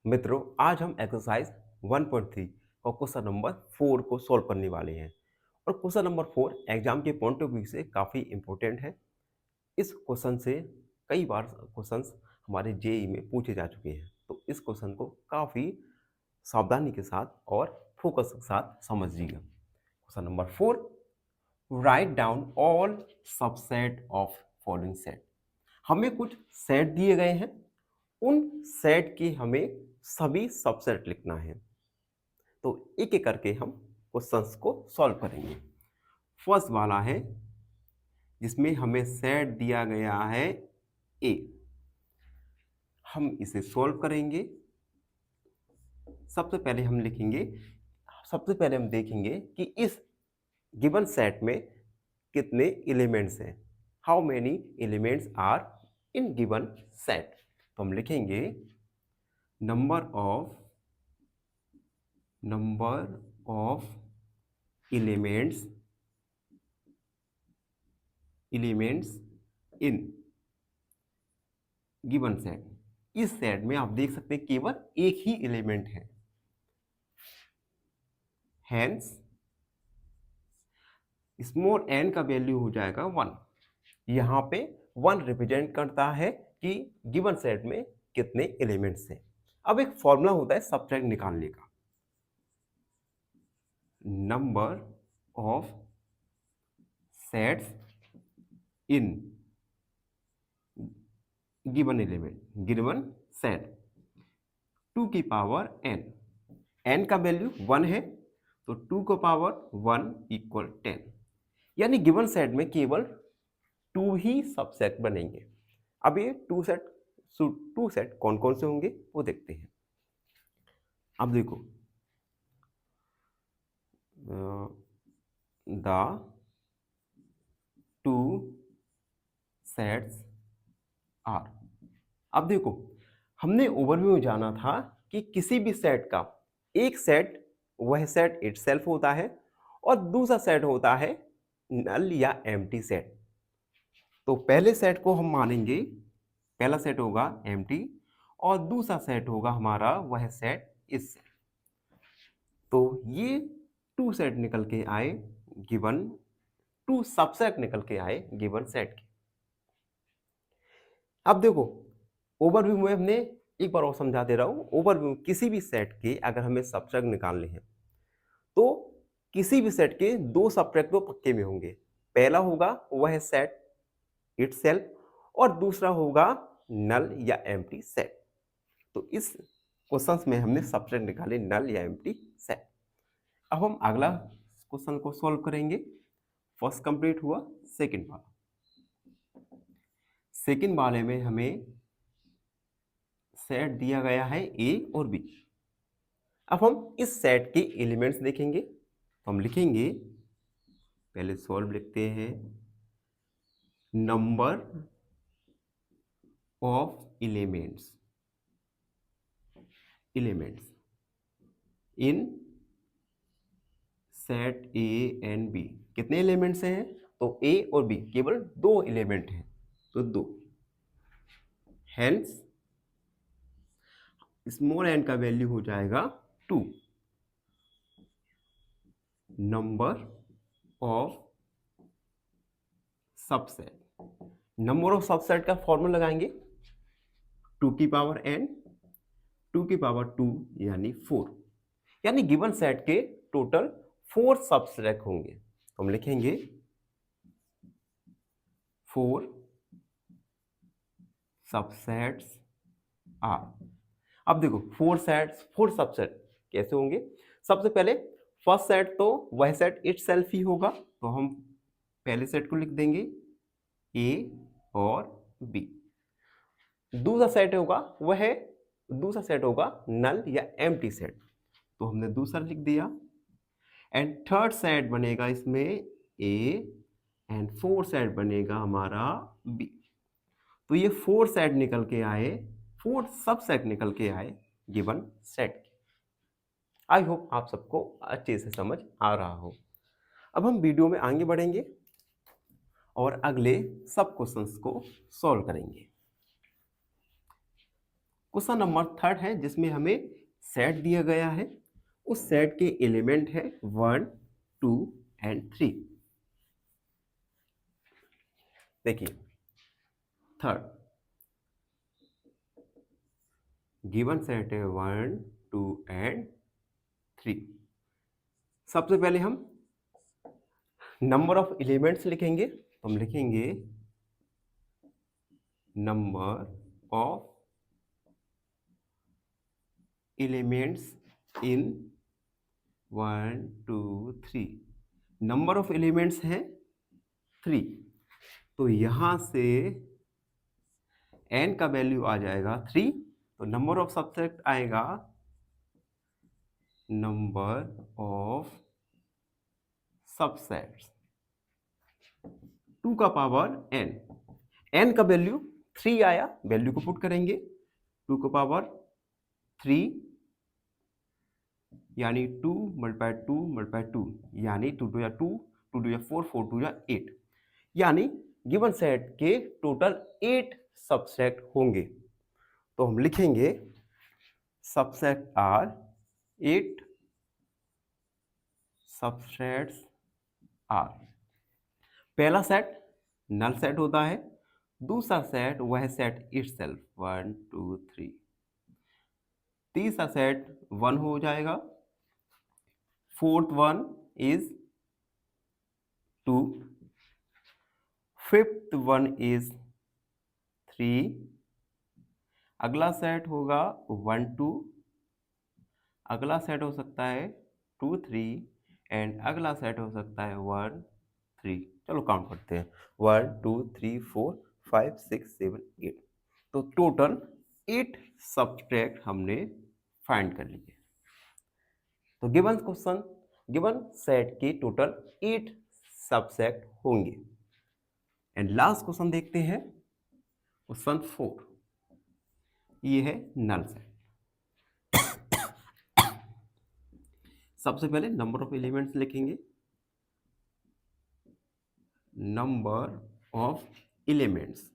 मित्रों, आज हम एक्सरसाइज 1.3 और क्वेश्चन नंबर 4 को सॉल्व करने वाले हैं। और क्वेश्चन नंबर 4 एग्जाम के पॉइंट ऑफ व्यू से काफ़ी इंपॉर्टेंट है। इस क्वेश्चन से कई बार क्वेश्चंस हमारे जेई में पूछे जा चुके हैं, तो इस क्वेश्चन को काफ़ी सावधानी के साथ और फोकस के साथ समझिएगा। Question number 4, write down all subset of following set. हमें कुछ सेट दिए गए हैं, उन सेट की हमें सभी सबसेट लिखना है। तो एक एक करके हम क्वेश्चंस को सॉल्व करेंगे। फर्स्ट वाला है जिसमें हमें सेट दिया गया है ए। हम इसे सॉल्व करेंगे। सबसे पहले हम देखेंगे कि इस गिवन सेट में कितने एलिमेंट्स हैं। How many elements are in given set. तो हम लिखेंगे number of elements in given set. इस सेट में आप देख सकते हैं केवल एक ही एलिमेंट है, हेंस स्मॉल n का वैल्यू हो जाएगा 1। यहां पे 1 रिप्रेजेंट करता है कि गिवन सेट में कितने एलिमेंट्स हैं। अब एक फॉर्मूला होता है सबट्रैक्ट निकालने का। Number of sets in given set 2 की पावर n का वैल्यू 1 है, तो 2 को पावर 1 इक्वल 10। यानी गिवन सेट में केवल 2 ही सबसेट बनेंगे। अब ये टू सेट कौन कौन से होंगे वो देखते हैं। अब देखो, द 2 सेट्स आर। अब देखो, हमने ओवरव्यू में जाना था कि किसी भी सेट का एक सेट वह सेट इटसेल्फ होता है और दूसरा सेट होता है नल या एम्प्टी सेट। तो पहले सेट को हम मानेंगे, पहला सेट होगा एम्प्टी और दूसरा सेट होगा हमारा वह सेट इस सेट। तो ये 2 सेट निकल के आए गिवन 2 सबसेट निकल के आए गिवन सेट के। अब देखो, ओवरव्यू में हमने एक बार और समझा दे रहा हूं। ओवरव्यू किसी भी सेट के अगर हमें सबट्रैक्ट निकालने हैं तो किसी भी सेट के 2 सबट्रैक्ट तो पक्के में होंगे। पहला होगा वह सेट इटसेल्फ और दूसरा होगा नल या एम्प्टी सेट। तो इस क्वेश्चन में हमने सबट्रैक्ट निकाले नल या एम्प्टी सेट। अब हम अगला क्वेश्चन को सॉल्व करेंगे। फर्स्ट कंप्लीट हुआ, सेकंड वाले में हमें सेट दिया गया है ए और बी। अब हम इस सेट के एलिमेंट्स देखेंगे। तो हम लिखेंगे, पहले सॉल्व लिखते हैं, number of elements in set A and B. कितने एलिमेंट्स हैं? तो ए और बी केवल 2 एलिमेंट हैं, तो 2। हेंस स्मॉल n का वैल्यू हो जाएगा 2। नंबर ऑफ सबसेट का फॉर्मूला लगाएंगे 2 की पावर n, 2 की पावर 2 यानी 4। यानी गिवन सेट के टोटल 4 सबसेट होंगे। तो हम लिखेंगे 4 सबसेट्स आर। अब देखो, 4 सबसेट कैसे होंगे। सबसे पहले फर्स्ट सेट तो वह सेट इटसेल्फ ही होगा, तो हम पहले सेट को लिख देंगे ए और बी। दूसरा सेट होगा नल या एम्प्टी सेट, तो हमने दूसरा लिख दिया। एंड थर्ड सेट बनेगा इसमें ए एंड फोर्थ सेट बनेगा हमारा बी। तो ये 4 सेट निकल के आए, 4 सबसेट निकल के आए गिवन सेट के। आई होप आप सबको अच्छे से समझ आ रहा हो। अब हम वीडियो में आगे बढ़ेंगे और अगले सब क्वेश्चंस को सॉल्व करेंगे। क्वेश्चन नंबर थर्ड है जिसमें हमें सेट दिया गया है, उस सेट के एलिमेंट है 1, 2 एंड 3। देखिए थर्ड गिवन सेट है 1, 2 एंड 3। सबसे पहले हम नंबर ऑफ एलिमेंट्स लिखेंगे, तो हम लिखेंगे number of elements in 1, 2, 3। Number of elements है 3, तो यहां से n का वैल्यू आ जाएगा 3, तो नंबर ऑफ सबसेट आएगा नंबर ऑफ सबसेट्स 2 का पावर n का वैल्यू 3 आया, वैल्यू को पुट करेंगे 2 का पावर 3 यानी 2 मल्टीप्लाई 2 मल्टीप्लाई 2 यानी 2 2 या 2, 2 2 या 4, 4 2 या 8, यानी गिवन सेट के टोटल 8 सबसेट होंगे। तो हम लिखेंगे सबसेट आर 8 सबसेट्स आर। पहला सेट नल सेट होता है, दूसरा सेट वह सेट इटसेल्फ 1, 2, 3, तीसरा सेट 1 हो जाएगा, fourth one is 2, fifth one is 3, अगला सेट होगा 1, 2, अगला सेट हो सकता है 2, 3 एंड अगला सेट हो सकता है 1, 3। चलो काउंट करते हैं 1, 2, 3, 4, 5, 6, 7, 8। तो टोटल 8 सब्सट्रैक्ट हमने फाइंड कर लिए। तो गिवन क्वेश्चन गिवन सेट के टोटल 8 सबसेट होंगे। एंड लास्ट क्वेश्चन देखते हैं, क्वेश्चन 4। ये है नल सेट। सबसे पहले नंबर ऑफ एलिमेंट्स लिखेंगे, नंबर ऑफ एलिमेंट्स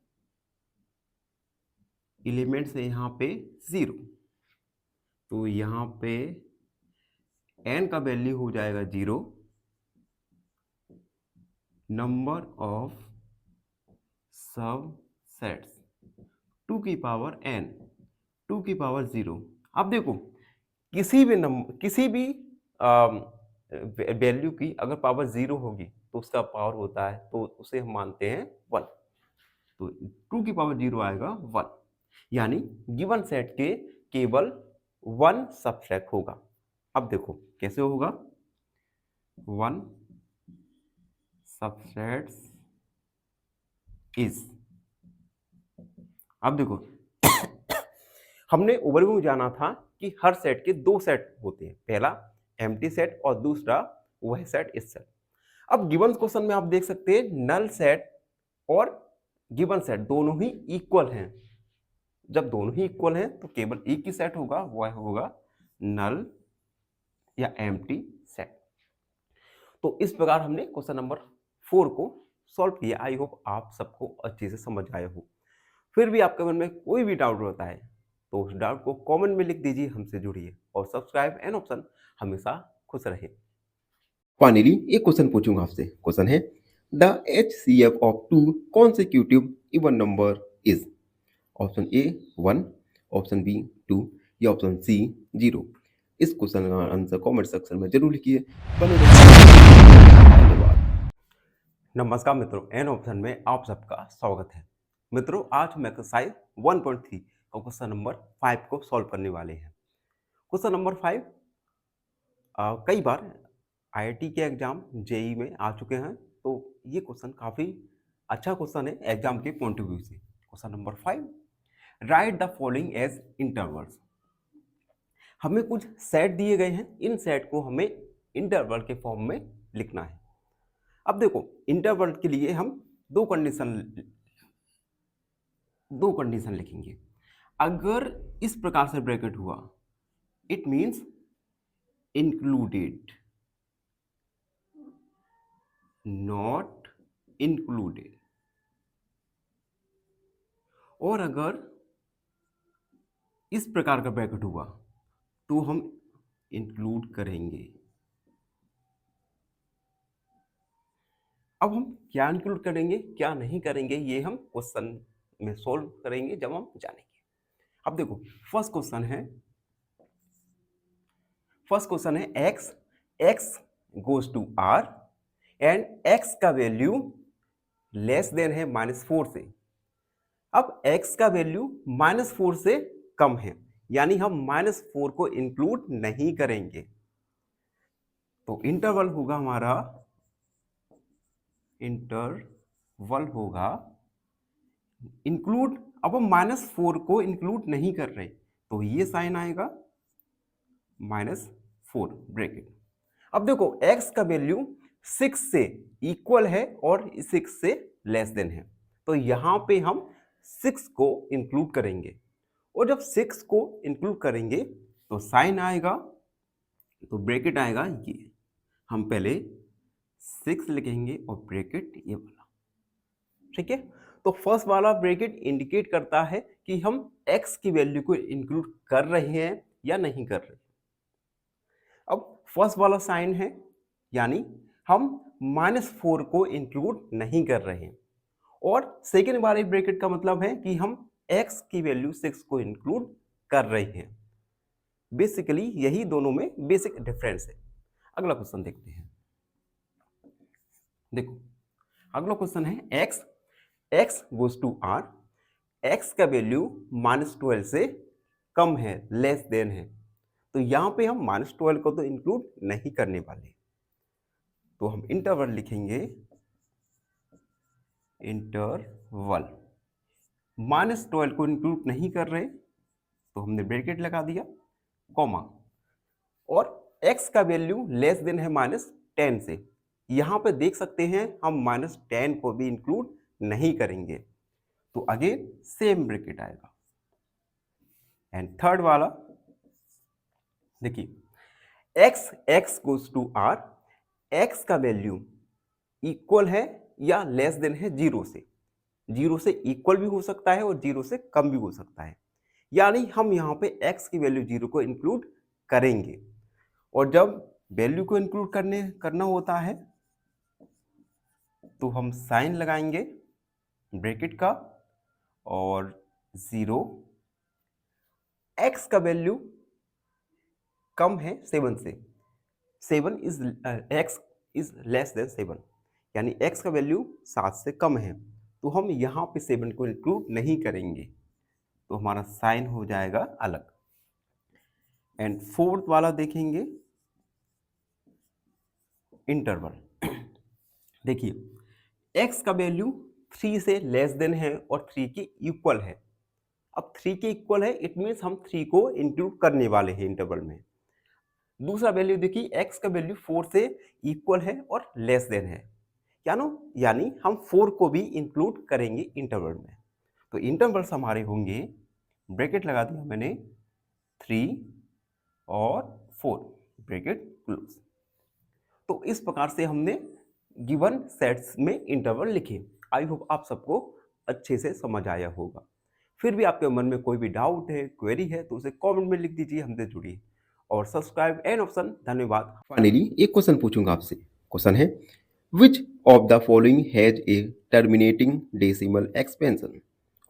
है यहां पे 0, तो यहां पे n का वैल्यू हो जाएगा 0, नंबर ऑफ सबसेट्स 2 की पावर n, 2 की पावर 0। अब देखो किसी भी वैल्यू की अगर पावर 0 होगी तो उसका पावर होता है, तो उसे हम मानते हैं 1। तो 2 की पावर 0 आएगा 1, यानी गिवन सेट के केवल 1 सबसेट होगा। अब देखो कैसे होगा, 1 सबसेट्स इज, अब देखो हमने ओवरव्यू में जाना था कि हर सेट के 2 सेट होते हैं, पहला एम्प्टी सेट और दूसरा वह सेट इस सेट। अब गिवन क्वेश्चन में आप देख सकते हैं नल सेट और गिवन सेट दोनों ही इक्वल हैं। जब दोनों ही इक्वल हैं तो केवल एक ही सेट होगा, वह होगा नल या एम्प्टी सेट। तो इस प्रकार हमने क्वेश्चन नंबर 4 को सॉल्व किया। आई होप आप सबको अच्छे से समझ आए हो। फिर भी आपके मन में कोई भी डाउट होता है तो उस डाउट को कमेंट में लिख दीजिए, हमसे जुड़िए और सब्सक्राइब एन ऑप्शन हमेशा खुश रहे। फाइनली एक क्वेश्चन पूछूंगा आपसे। क्वेश्चन है the HCF of 2 consecutive even number is, option A 1, option B 2 या ऑप्शन सी 0। इस क्वेश्चन का आंसर कमेंट सेक्शन में जरूर लिखिए। धन्यवाद। नमस्कार मित्रों, एन ऑप्शन में आप सबका स्वागत है। मित्रों आज हम एक्सरसाइज 1.3 का क्वेश्चन नंबर 5 को सॉल्व करने वाले हैं। क्वेश्चन नंबर 5 कई बार IIT के एग्जाम जेई में आ चुके हैं, तो ये क्वेश्चन काफ़ी अच्छा क्वेश्चन है एग्जाम के पॉइंट ऑफ व्यू से। Question number 5, write the following as intervals. हमें कुछ सेट दिए गए हैं, इन सेट को हमें इंटरवल के फॉर्म में लिखना है। अब देखो इंटरवल के लिए हम दो कंडीशन लिखेंगे। अगर इस प्रकार से ब्रैकेट हुआ it means included, not included. और अगर इस प्रकार का ब्रैकेट हुआ तो हम इंक्लूड करेंगे। अब हम क्या इंक्लूड करेंगे क्या नहीं करेंगे ये हम क्वेश्चन में सोल्व करेंगे जब हम जानेंगे। अब देखो फर्स्ट क्वेश्चन है x goes to r and x का वैल्यू लेस देन है -4 से। अब x का वैल्यू -4 से कम है, यानी हम -4 को इंक्लूड नहीं करेंगे। तो इंटरवल होगा हमारा, इंटरवल होगा इंक्लूड। अब हम -4 को इंक्लूड नहीं कर रहे तो ये साइन आएगा -4 ब्रैकेट। अब देखो x का वैल्यू 6 से इक्वल है और 6 से लेस देन है, तो यहां पे हम 6 को इंक्लूड करेंगे। और जब 6 को इंक्लूड करेंगे तो साइन आएगा, तो ब्रैकेट आएगा ये। हम पहले 6 लिखेंगे और ब्रैकेट ये वाला, ठीक है। तो फर्स्ट वाला ब्रैकेट इंडिकेट करता है कि हम x की वैल्यू को इंक्लूड कर रहे हैं या नहीं कर रहे। अब फर्स्ट वाला साइन है, यानी हम -4 को इंक्लूड नहीं कर रहे हैं। और सेकेंड वाले ब्रैकेट का मतलब है कि हम x की वैल्यू 6 को इंक्लूड कर रहे हैं। बेसिकली यही दोनों में बेसिक डिफरेंस है। अगला क्वेश्चन देखते हैं। देखो अगला क्वेश्चन है x goes to r, x का वैल्यू -12 से कम है, लेस देन है। तो यहां पे हम -12 को तो इंक्लूड नहीं करने वाले, तो हम इंटरवल लिखेंगे, इंटरवल। -12 को इंक्लूड नहीं कर रहे तो हमने ब्रैकेट लगा दिया, कॉमा। और x का वैल्यू लेस देन है -10 से। यहां पे देख सकते हैं हम -10 को भी इंक्लूड नहीं करेंगे, तो अगेन सेम ब्रैकेट आएगा। एंड थर्ड वाला देखिए, x goes to r, x का वैल्यू इक्वल है या लेस देन है 0 से। 0 से इक्वल भी हो सकता है और 0 से कम भी हो सकता है, यानी हम यहाँ पे x की वैल्यू 0 को इंक्लूड करेंगे। और जब वैल्यू को इंक्लूड करना होता है तो हम साइन लगाएंगे ब्रैकेट का और 0। x का वैल्यू कम है 7 से, 7 is x is less than 7, यानी x का वैल्यू 7 से कम है, तो हम यहाँ पे 7 को इंक्लूड नहीं करेंगे, तो हमारा साइन हो जाएगा अलग। एंड फोर्थ वाला देखेंगे, इंटरवल। देखिए x का वैल्यू 3 से लेस देन है और 3 के इक्वल है। अब 3 के इक्वल है, इट मीन्स हम 3 को इंक्लूड करने वाले हैं इंटरवल में। दूसरा वैल्यू देखिए, x का वैल्यू 4 से इक्वल है और लेस देन है, यानी हम 4 को भी इंक्लूड करेंगे इंटरवल में। तो इंटरवल्स हमारे होंगे, ब्रैकेट लगा दिया मैंने, 3 और 4, ब्रैकेट क्लोज। तो इस प्रकार से हमने गिवन सेट्स में इंटरवल लिखे। आई होप आप सबको अच्छे से समझ आया होगा। फिर भी आपके मन में कोई भी डाउट है, क्वेरी है, तो उसे कमेंट में लिख दीजिए, हमसे जुड़िए और सब्सक्राइब एंड ऑप्शन। धन्यवाद। फाइनली एक क्वेश्चन पूछूंगा आपसे। क्वेश्चन है, which of the following has a terminating decimal expansion?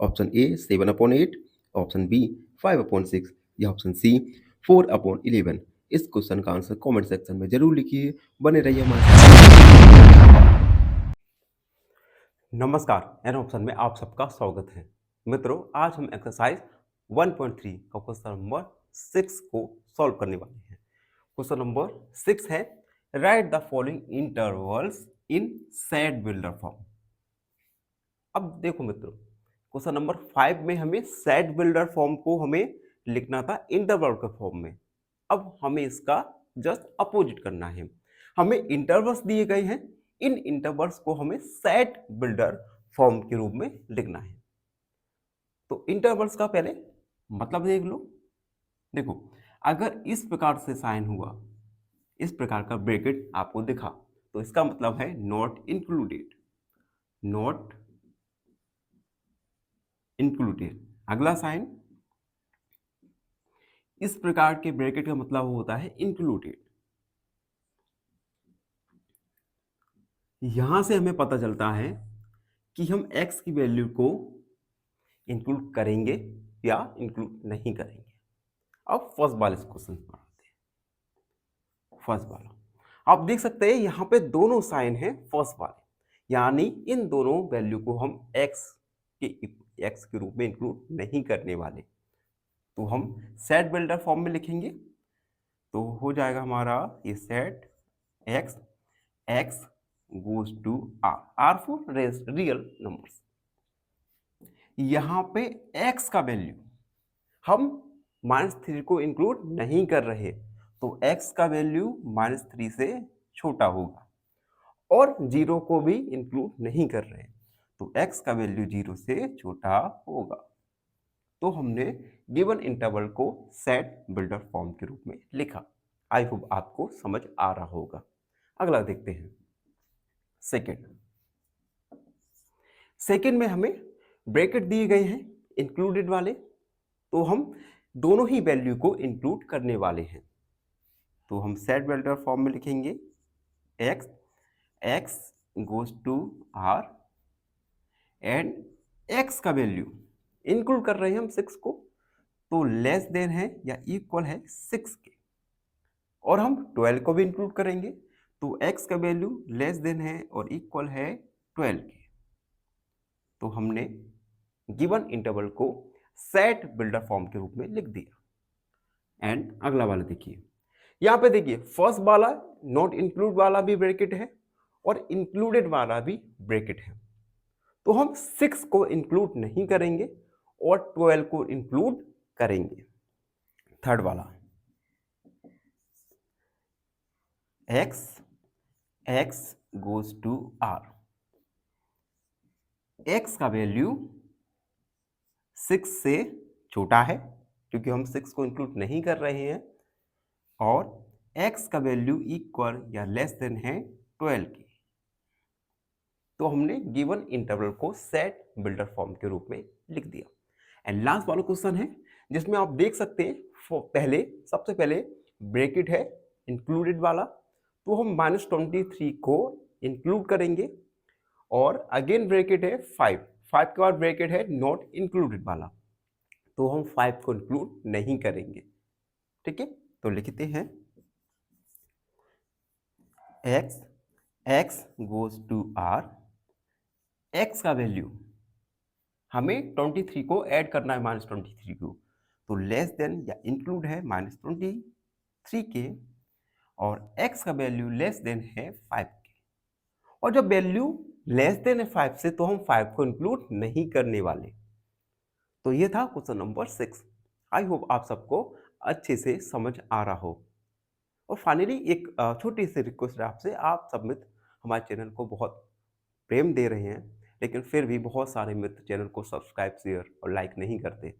Option A 7/8, option B 5/6 या ऑप्शन सी 4/11। इस क्वेश्चन का आंसर कमेंट सेक्शन में जरूर लिखिए। बने रहिए हमारे साथ। नमस्कार, एन ऑप्शन में आप सबका स्वागत है। मित्रों, आज हम एक्सरसाइज 1.3 का क्वेश्चन नंबर 6 को सॉल्व करने वाले हैं। क्वेश्चन नंबर 6 है, right the following intervals in set builder form. अब देखो मित्रों, क्वेश्चन नंबर 5 में हमें सेट बिल्डर फॉर्म को हमें लिखना था इंटरवल के फॉर्म में। अब हमें इसका जस्ट अपोजिट करना है। हमें इंटरवल्स दिए गए हैं, इन इंटरवल्स को हमें सेट बिल्डर फॉर्म के रूप में लिखना है। तो इंटरवल्स का पहले मतलब देख लो। देखो, अगर इस प्रकार से साइन हुआ, इस प्रकार का ब्रैकेट आपको दिखा, तो इसका मतलब है नॉट इंक्लूडेड, नॉट इंक्लूडेड। अगला साइन इस प्रकार के ब्रैकेट का मतलब होता है इंक्लूडेड। यहां से हमें पता चलता है कि हम x की वैल्यू को इंक्लूड करेंगे या इंक्लूड नहीं करेंगे। अब फर्स्ट वाले क्वेश्चन पर आते हैं। फर्स्ट वाला आप देख सकते हैं यहां पे दोनों साइन है फर्स्ट वाले, यानी इन दोनों वैल्यू को हम x के रूप में इंक्लूड नहीं करने वाले। तो हम सेट बिल्डर फॉर्म में लिखेंगे तो हो जाएगा हमारा ये set x goes to r for real numbers. यहां पे x का वैल्यू हम -3 को इंक्लूड नहीं कर रहे, तो x का वैल्यू -3 से छोटा होगा, और 0 को भी इंक्लूड नहीं कर रहे, तो x का वैल्यू 0 से छोटा होगा। तो हमने गिवन इंटरवल को सेट बिल्डर फॉर्म के रूप में लिखा। आई होप आपको समझ आ रहा होगा। अगला देखते हैं सेकेंड में हमें ब्रैकेट दिए गए हैं इंक्लूडेड वाले, तो हम दोनों ही वैल्यू को इंक्लूड करने वाले हैं। तो हम सेट बिल्डर फॉर्म में लिखेंगे x goes to r and x का वैल्यू इंक्लूड कर रहे हैं हम 6 को, तो लेस देन है या इक्वल है 6 के, और हम 12 को भी इंक्लूड करेंगे, तो x का वैल्यू लेस देन है और इक्वल है 12 के। तो हमने गिवन इंटरवल को सेट बिल्डर फॉर्म के रूप में लिख दिया। एंड अगला वाला देखिए, यहां पे देखिए फर्स्ट वाला नॉट इंक्लूड वाला भी ब्रैकेट है और इंक्लूडेड वाला भी ब्रैकेट है, तो हम 6 को इंक्लूड नहीं करेंगे और 12 को इंक्लूड करेंगे। थर्ड वाला x goes to r, x का वैल्यू 6 से छोटा है क्योंकि हम 6 को इंक्लूड नहीं कर रहे हैं, और x का वैल्यू इक्वल या लेस देन है 12 की। तो हमने गिवन इंटरवल को सेट बिल्डर फॉर्म के रूप में लिख दिया। एंड लास्ट वाला क्वेश्चन है जिसमें आप देख सकते हैं सबसे पहले ब्रैकेट है इंक्लूडेड वाला, तो हम -23 को इंक्लूड करेंगे, और अगेन ब्रैकेट है 5 के बाद ब्रैकेट है नॉट इंक्लूडेड वाला, तो हम 5 को इंक्लूड नहीं करेंगे। ठीक है, तो लिखते हैं x goes to r, x का वैल्यू हमें 23 को ऐड करना है -23 को, तो लेस देन या इंक्लूड है -23 के, और x का वैल्यू लेस देन है 5 के, और जब वैल्यू लेस देन है 5 से, तो हम 5 को इंक्लूड नहीं करने वाले। तो ये था क्वेश्चन नंबर 6। आई होप आप सबको अच्छे से समझ आ रहा हो। और फाइनली एक छोटी सी रिक्वेस्ट है आपसे, आप सब मित्र हमारे चैनल को बहुत प्रेम दे रहे हैं, लेकिन फिर भी बहुत सारे मित्र चैनल को सब्सक्राइब, शेयर और लाइक नहीं करते।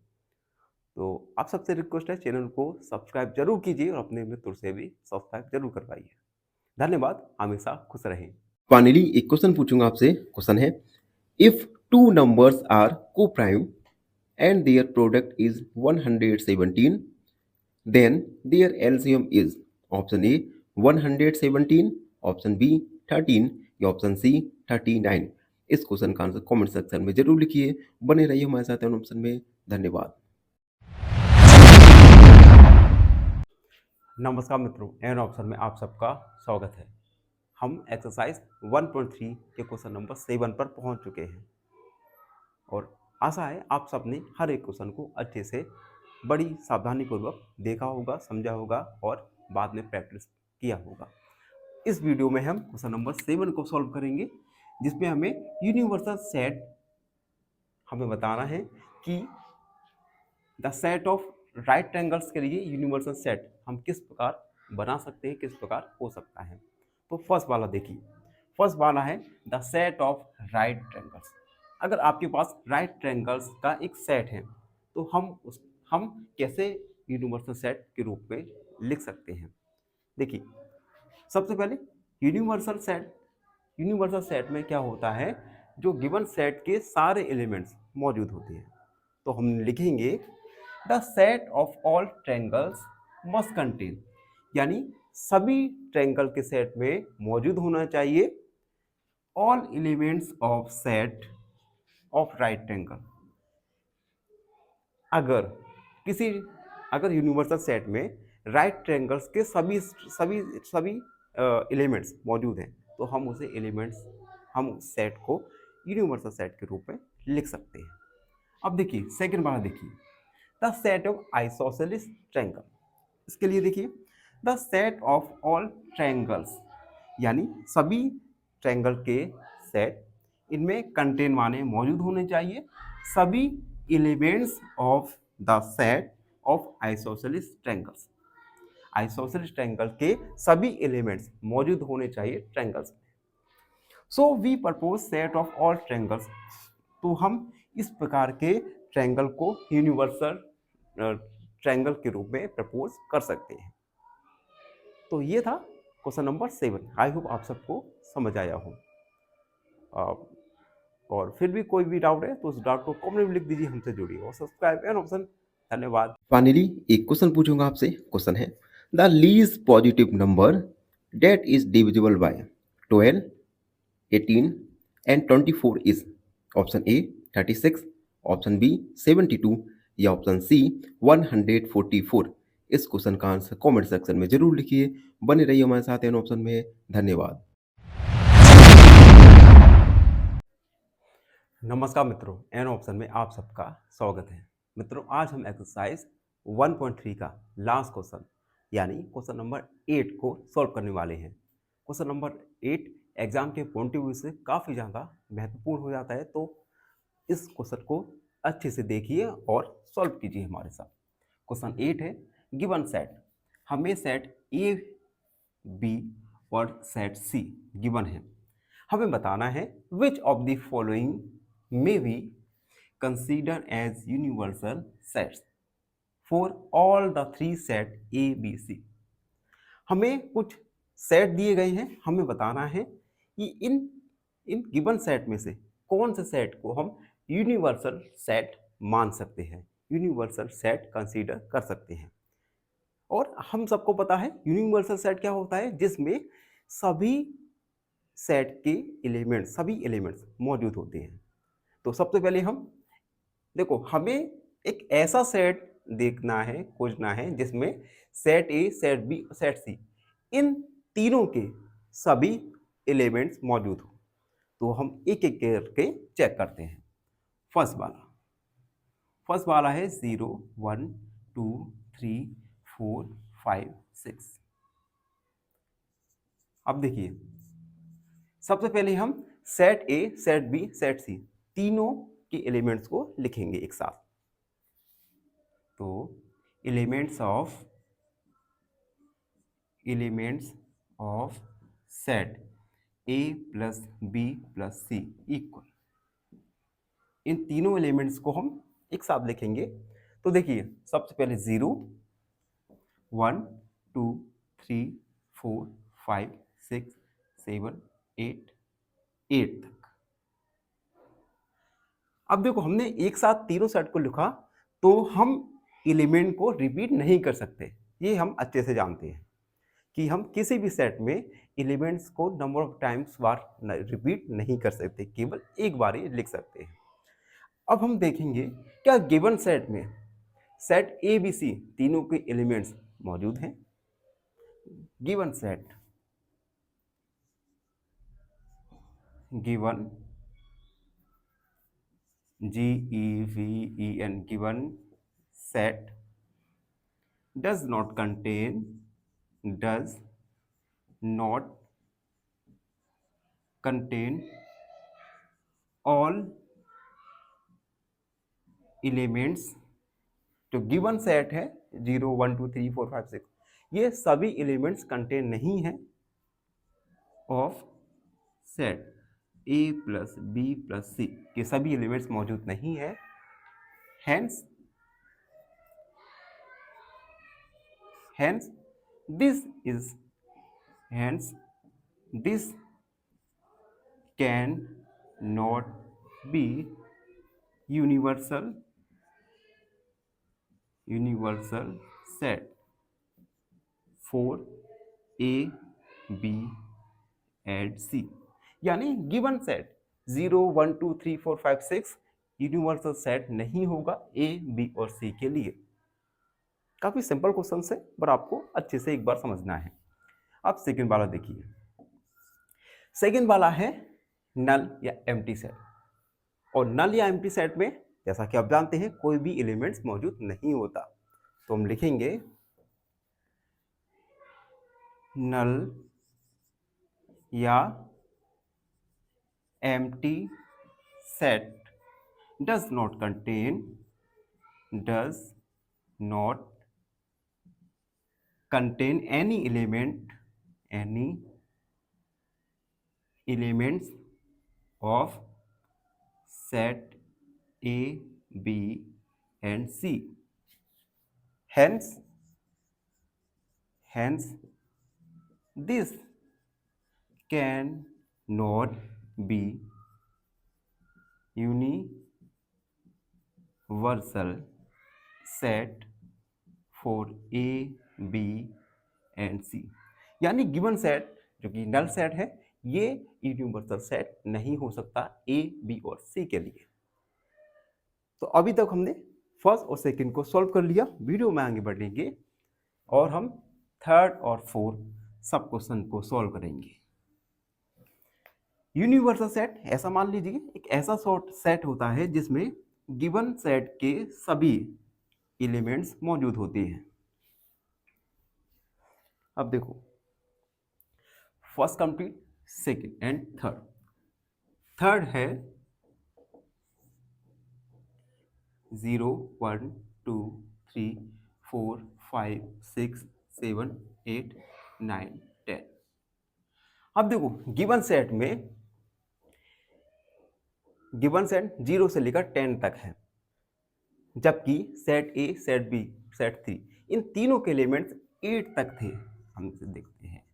तो आप सबसे रिक्वेस्ट है, चैनल को सब्सक्राइब जरूर कीजिए और अपने मित्र से भी सब्सक्राइब जरूर करवाइए। धन्यवाद, हमेशा खुश रहें। फाइनली एक क्वेश्चन पूछूंगा आपसे। क्वेश्चन है, if two numbers are coprime and their product is 117, then their LCM is option A 117, option B 13 या ऑप्शन सी 39। इस क्वेश्चन का आंसर कमेंट सेक्शन में जरूर लिखिए। बने रहिए हमारे साथ ऑप्शन में। धन्यवाद। नमस्कार मित्रों, एन ऑप्शन में आप सबका स्वागत है। हम एक्सरसाइज 1.3 के क्वेश्चन नंबर 7 पर पहुंच चुके हैं, और आशा है आप सबने हर एक क्वेश्चन को अच्छे से बड़ी सावधानी पूर्वक देखा होगा, समझा होगा और बाद में प्रैक्टिस किया होगा। इस वीडियो में हम क्वेश्चन नंबर 7 को सॉल्व करेंगे, जिसमें हमें यूनिवर्सल सेट हमें बताना है कि the set of right triangles के लिए यूनिवर्सल सेट हम किस प्रकार बना सकते हैं, किस प्रकार हो सकता है। तो फर्स्ट वाला देखिए, फर्स्ट वाला है the set of right triangles. अगर आपके पास राइट ट्रायंगल्स का एक सेट है, तो हम कैसे यूनिवर्सल सेट के रूप में लिख सकते हैं। देखिए, सबसे पहले यूनिवर्सल सेट में क्या होता है, जो गिवन सेट के सारे एलिमेंट्स मौजूद होते हैं। तो हम लिखेंगे the set of all triangles must contain, यानी सभी ट्रायंगल के सेट में मौजूद होना चाहिए all elements of set of right triangle. अगर किसी अगर यूनिवर्सल सेट में राइट ट्रायंगल्स के सभी सभी सभी एलिमेंट्स मौजूद हैं तो हम उसे एलिमेंट्स हम उस सेट को यूनिवर्सल सेट के रूप में लिख सकते हैं। अब देखिए सेकंड वाला देखिए, the set of isosceles triangle. इसके लिए देखिए the set of all triangles, यानी सभी ट्रायंगल के सेट इनमें कंटेन माने मौजूद होने चाहिए सभी elements of the set of isosceles triangles. Isosceles triangle के सभी एलिमेंट्स मौजूद होने चाहिए ट्रायंगल्स में। So we propose set of all triangles, तो हम इस प्रकार के ट्रायंगल को यूनिवर्सल ट्रायंगल के रूप में प्रपोज कर सकते हैं। तो ये था क्वेश्चन नंबर 7। आई होप आप सबको समझ आया हो। और फिर भी कोई भी डाउट है तो उस डाउट को कमेंट में लिख दीजिए, हमसे जुड़िए और सब्सक्राइब एंड ऑप्शन। धन्यवाद। फाइनली एक क्वेश्चन पूछूंगा आपसे। क्वेश्चन है the least positive number that is divisible by 12, 18 and 24 is option A 36, option B 72 या ऑप्शन सी 144। इस क्वेश्चन का आंसर कमेंट सेक्शन में जरूर लिखिए। बने रहिए हमारे साथ एन ऑप्शन में। धन्यवाद। नमस्कार मित्रों, एन ऑप्शन में आप सबका स्वागत है। मित्रों आज हम एक्सरसाइज 1.3 का लास्ट क्वेश्चन यानी क्वेश्चन नंबर 8 को सॉल्व करने वाले हैं। क्वेश्चन नंबर 8 एग्जाम के पॉइंट ऑफ व्यू से काफ़ी ज़्यादा महत्वपूर्ण हो जाता है, तो इस क्वेश्चन को अच्छे से देखिए और सॉल्व कीजिए हमारे साथ। क्वेश्चन 8 है गिवन सेट, हमें सेट ए बी और सेट सी गिवन है। हमें बताना है which of the following may be considered as universal sets for all the three set A, B, C। हमें कुछ सेट दिए गए हैं, हमें बताना है कि इन इन गिवन सेट में से कौन से सेट को हम यूनिवर्सल सेट मान सकते हैं, यूनिवर्सल सेट कंसीडर कर सकते हैं। और हम सबको पता है यूनिवर्सल सेट क्या होता है, जिसमें सभी सेट के एलिमेंट्स सभी एलिमेंट्स मौजूद होते हैं। तो सबसे पहले हम देखो, हमें एक ऐसा सेट देखना है, खोजना है जिसमें set A, set B, set C इन तीनों के सभी एलिमेंट्स मौजूद हो। तो हम एक एक करके चेक करते हैं। फर्स्ट वाला है 0, 1, 2, 3, 4, 5, 6। अब देखिए सबसे पहले हम set A, set B, set C तीनों के एलिमेंट्स को लिखेंगे एक साथ। तो elements of set A plus B plus C equal, इन तीनों एलिमेंट्स को हम एक साथ लिखेंगे। तो देखिए सबसे पहले 0, 1, 2, 3, 4, 5, 6, 7, 8 तक। अब देखो हमने एक साथ तीनों सेट को लिखा तो हम एलिमेंट को रिपीट नहीं कर सकते। ये हम अच्छे से जानते हैं कि हम किसी भी सेट में एलिमेंट्स को number of times bar repeat नहीं कर सकते, केवल एक बार ही लिख सकते हैं। अब हम देखेंगे क्या गिवन सेट में सेट ए बी सी तीनों के एलिमेंट्स मौजूद हैं। Given set given GEVEN given set does not contain all elements। जो गिवन सेट है 0, 1, 2, 3, 4, 5, 6 ये सभी एलिमेंट्स कंटेन नहीं है of set A plus B plus C के सभी एलिमेंट्स मौजूद नहीं है। Hence this can not be universal universal set for A B and C. यानी गिवन सेट 0 1 2 3 4 5 6 यूनिवर्सल सेट नहीं होगा ए बी और सी के लिए। काफी सिंपल क्वेश्चन है, पर आपको अच्छे से एक बार समझना है। अब सेकंड वाला देखिए। सेकंड वाला है नल या एम्प्टी सेट। और नल या एम्प्टी सेट में जैसा कि आप जानते हैं कोई भी एलिमेंट्स मौजूद नहीं होता, तो हम लिखेंगे नल या empty set does not contain any elements of set A, B and C. Hence this cannot be universal set for A, B and C। यानी गिवन सेट जो कि नल सेट है ये यूनिवर्सल सेट नहीं हो सकता ए, बी और सी के लिए। तो अभी तक हमने फर्स्ट और सेकंड को सॉल्व कर लिया। वीडियो में आगे बढ़ेंगे और हम थर्ड और फोर्थ सब क्वेश्चन को सॉल्व करेंगे। यूनिवर्सल सेट ऐसा मान लीजिए एक ऐसा सेट होता है जिसमें गिवन सेट के सभी एलिमेंट्स मौजूद होते हैं। अब देखो first complete, second and third. Third है 0 1 2 3 4 5 6 7 8 9 10। अब देखो गिवन सेट में गिवन सेट 0 से लेकर 10 तक है, जबकि set A, set B, set 3 इन तीनों के एलिमेंट्स 8 तक थे। हम इसे देखते हैं।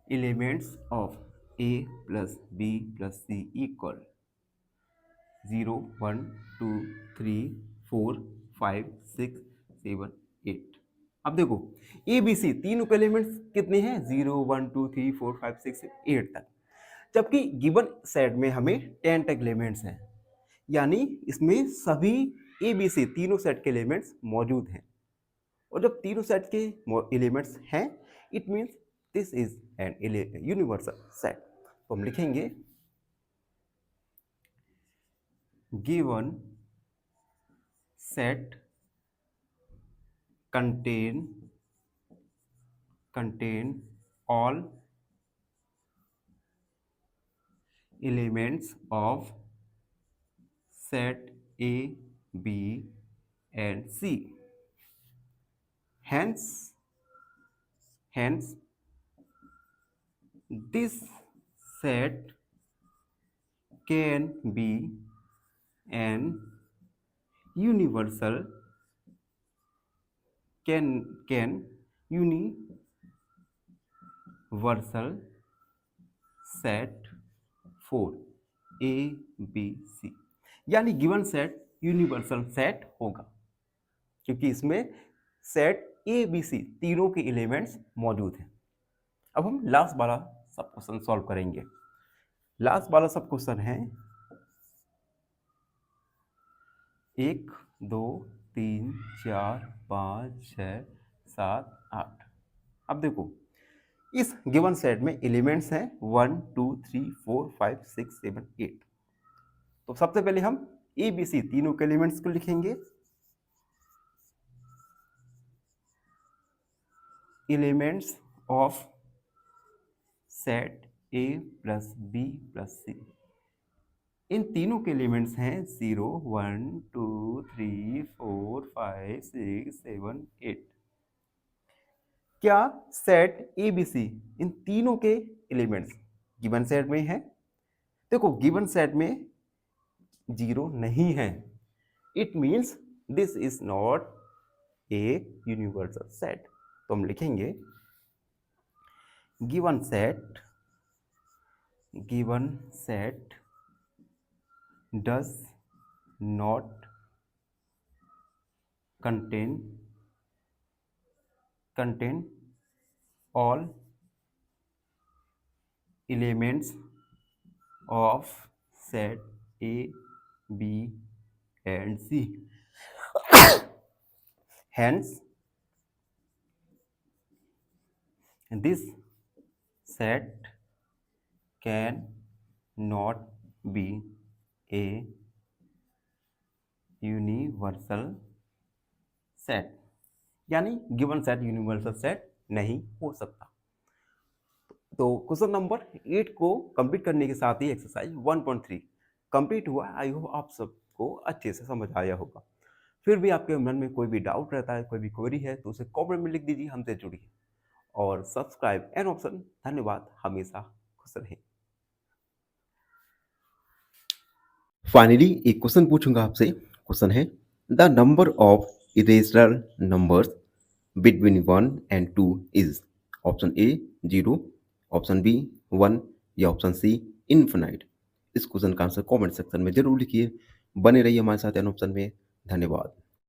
Elements of A plus B plus C equal 0 1 2 3 4 5 6 7 8। अब देखो ए बी सी तीनों के एलिमेंट्स कितने हैं? 0 1 2 3 4 5 6 8 तक, जबकि गिवन सेट में हमें 10 तक एलिमेंट्स हैं। यानी इसमें सभी ए बी सी तीनों सेट के एलिमेंट्स मौजूद हैं। और जब तीनों सेट के एलिमेंट्स हैं it means this is an universal set. तो हम लिखेंगे given set contain all elements of set A, B and C. Hence this set can be an universal set for A B C. यानी गिवन सेट यूनिवर्सल सेट होगा क्योंकि इसमें सेट ए बी सी तीनों के एलिमेंट्स मौजूद हैं। अब हम लास्ट वाला सब क्वेश्चन सॉल्व करेंगे। लास्ट वाला सब क्वेश्चन है 1 2 3 4 5 6 7 8। अब देखो इस गिवन सेट में एलिमेंट्स हैं 1 2 3 4 5 6 7 8। तो सबसे पहले हम ए बी सी तीनों के एलिमेंट्स को लिखेंगे। Elements of set A plus B plus C. इन तीनों के एलिमेंट्स हैं 0 1 2 3 4 5 6 7 8। क्या सेट ए बी सी इन तीनों के एलिमेंट्स गिवन सेट में है? देखो गिवन सेट में 0 नहीं है, it means this is not A universal set. तो हम लिखेंगे given set does not contain all elements of set A, B and C. Hence, this set can not be a universal set, यानी गिवन सेट यूनिवर्सल सेट नहीं हो सकता। तो क्वेश्चन नंबर 8 को कंप्लीट करने के साथ ही एक्सरसाइज 1.3 कंप्लीट हुआ। आई होप आप सबको अच्छे से समझ आया होगा। फिर भी आपके मन में कोई भी डाउट रहता है, कोई भी क्वेरी है, तो उसे कमेंट में लिख दीजिए, हमसे जुड़िए और सब्सक्राइब एन ऑप्शन। धन्यवाद, हमेशा खुश रहें। फाइनली एक क्वेश्चन पूछूंगा आपसे। क्वेश्चन है, the number of irrational numbers between 1 and 2 is option A 0, option B 1 या ऑप्शन सी इनफिनाइट। इस क्वेश्चन का आंसर कमेंट सेक्शन में जरूर लिखिए। बने रहिए हमारे साथ एन ऑप्शन में। धन्यवाद।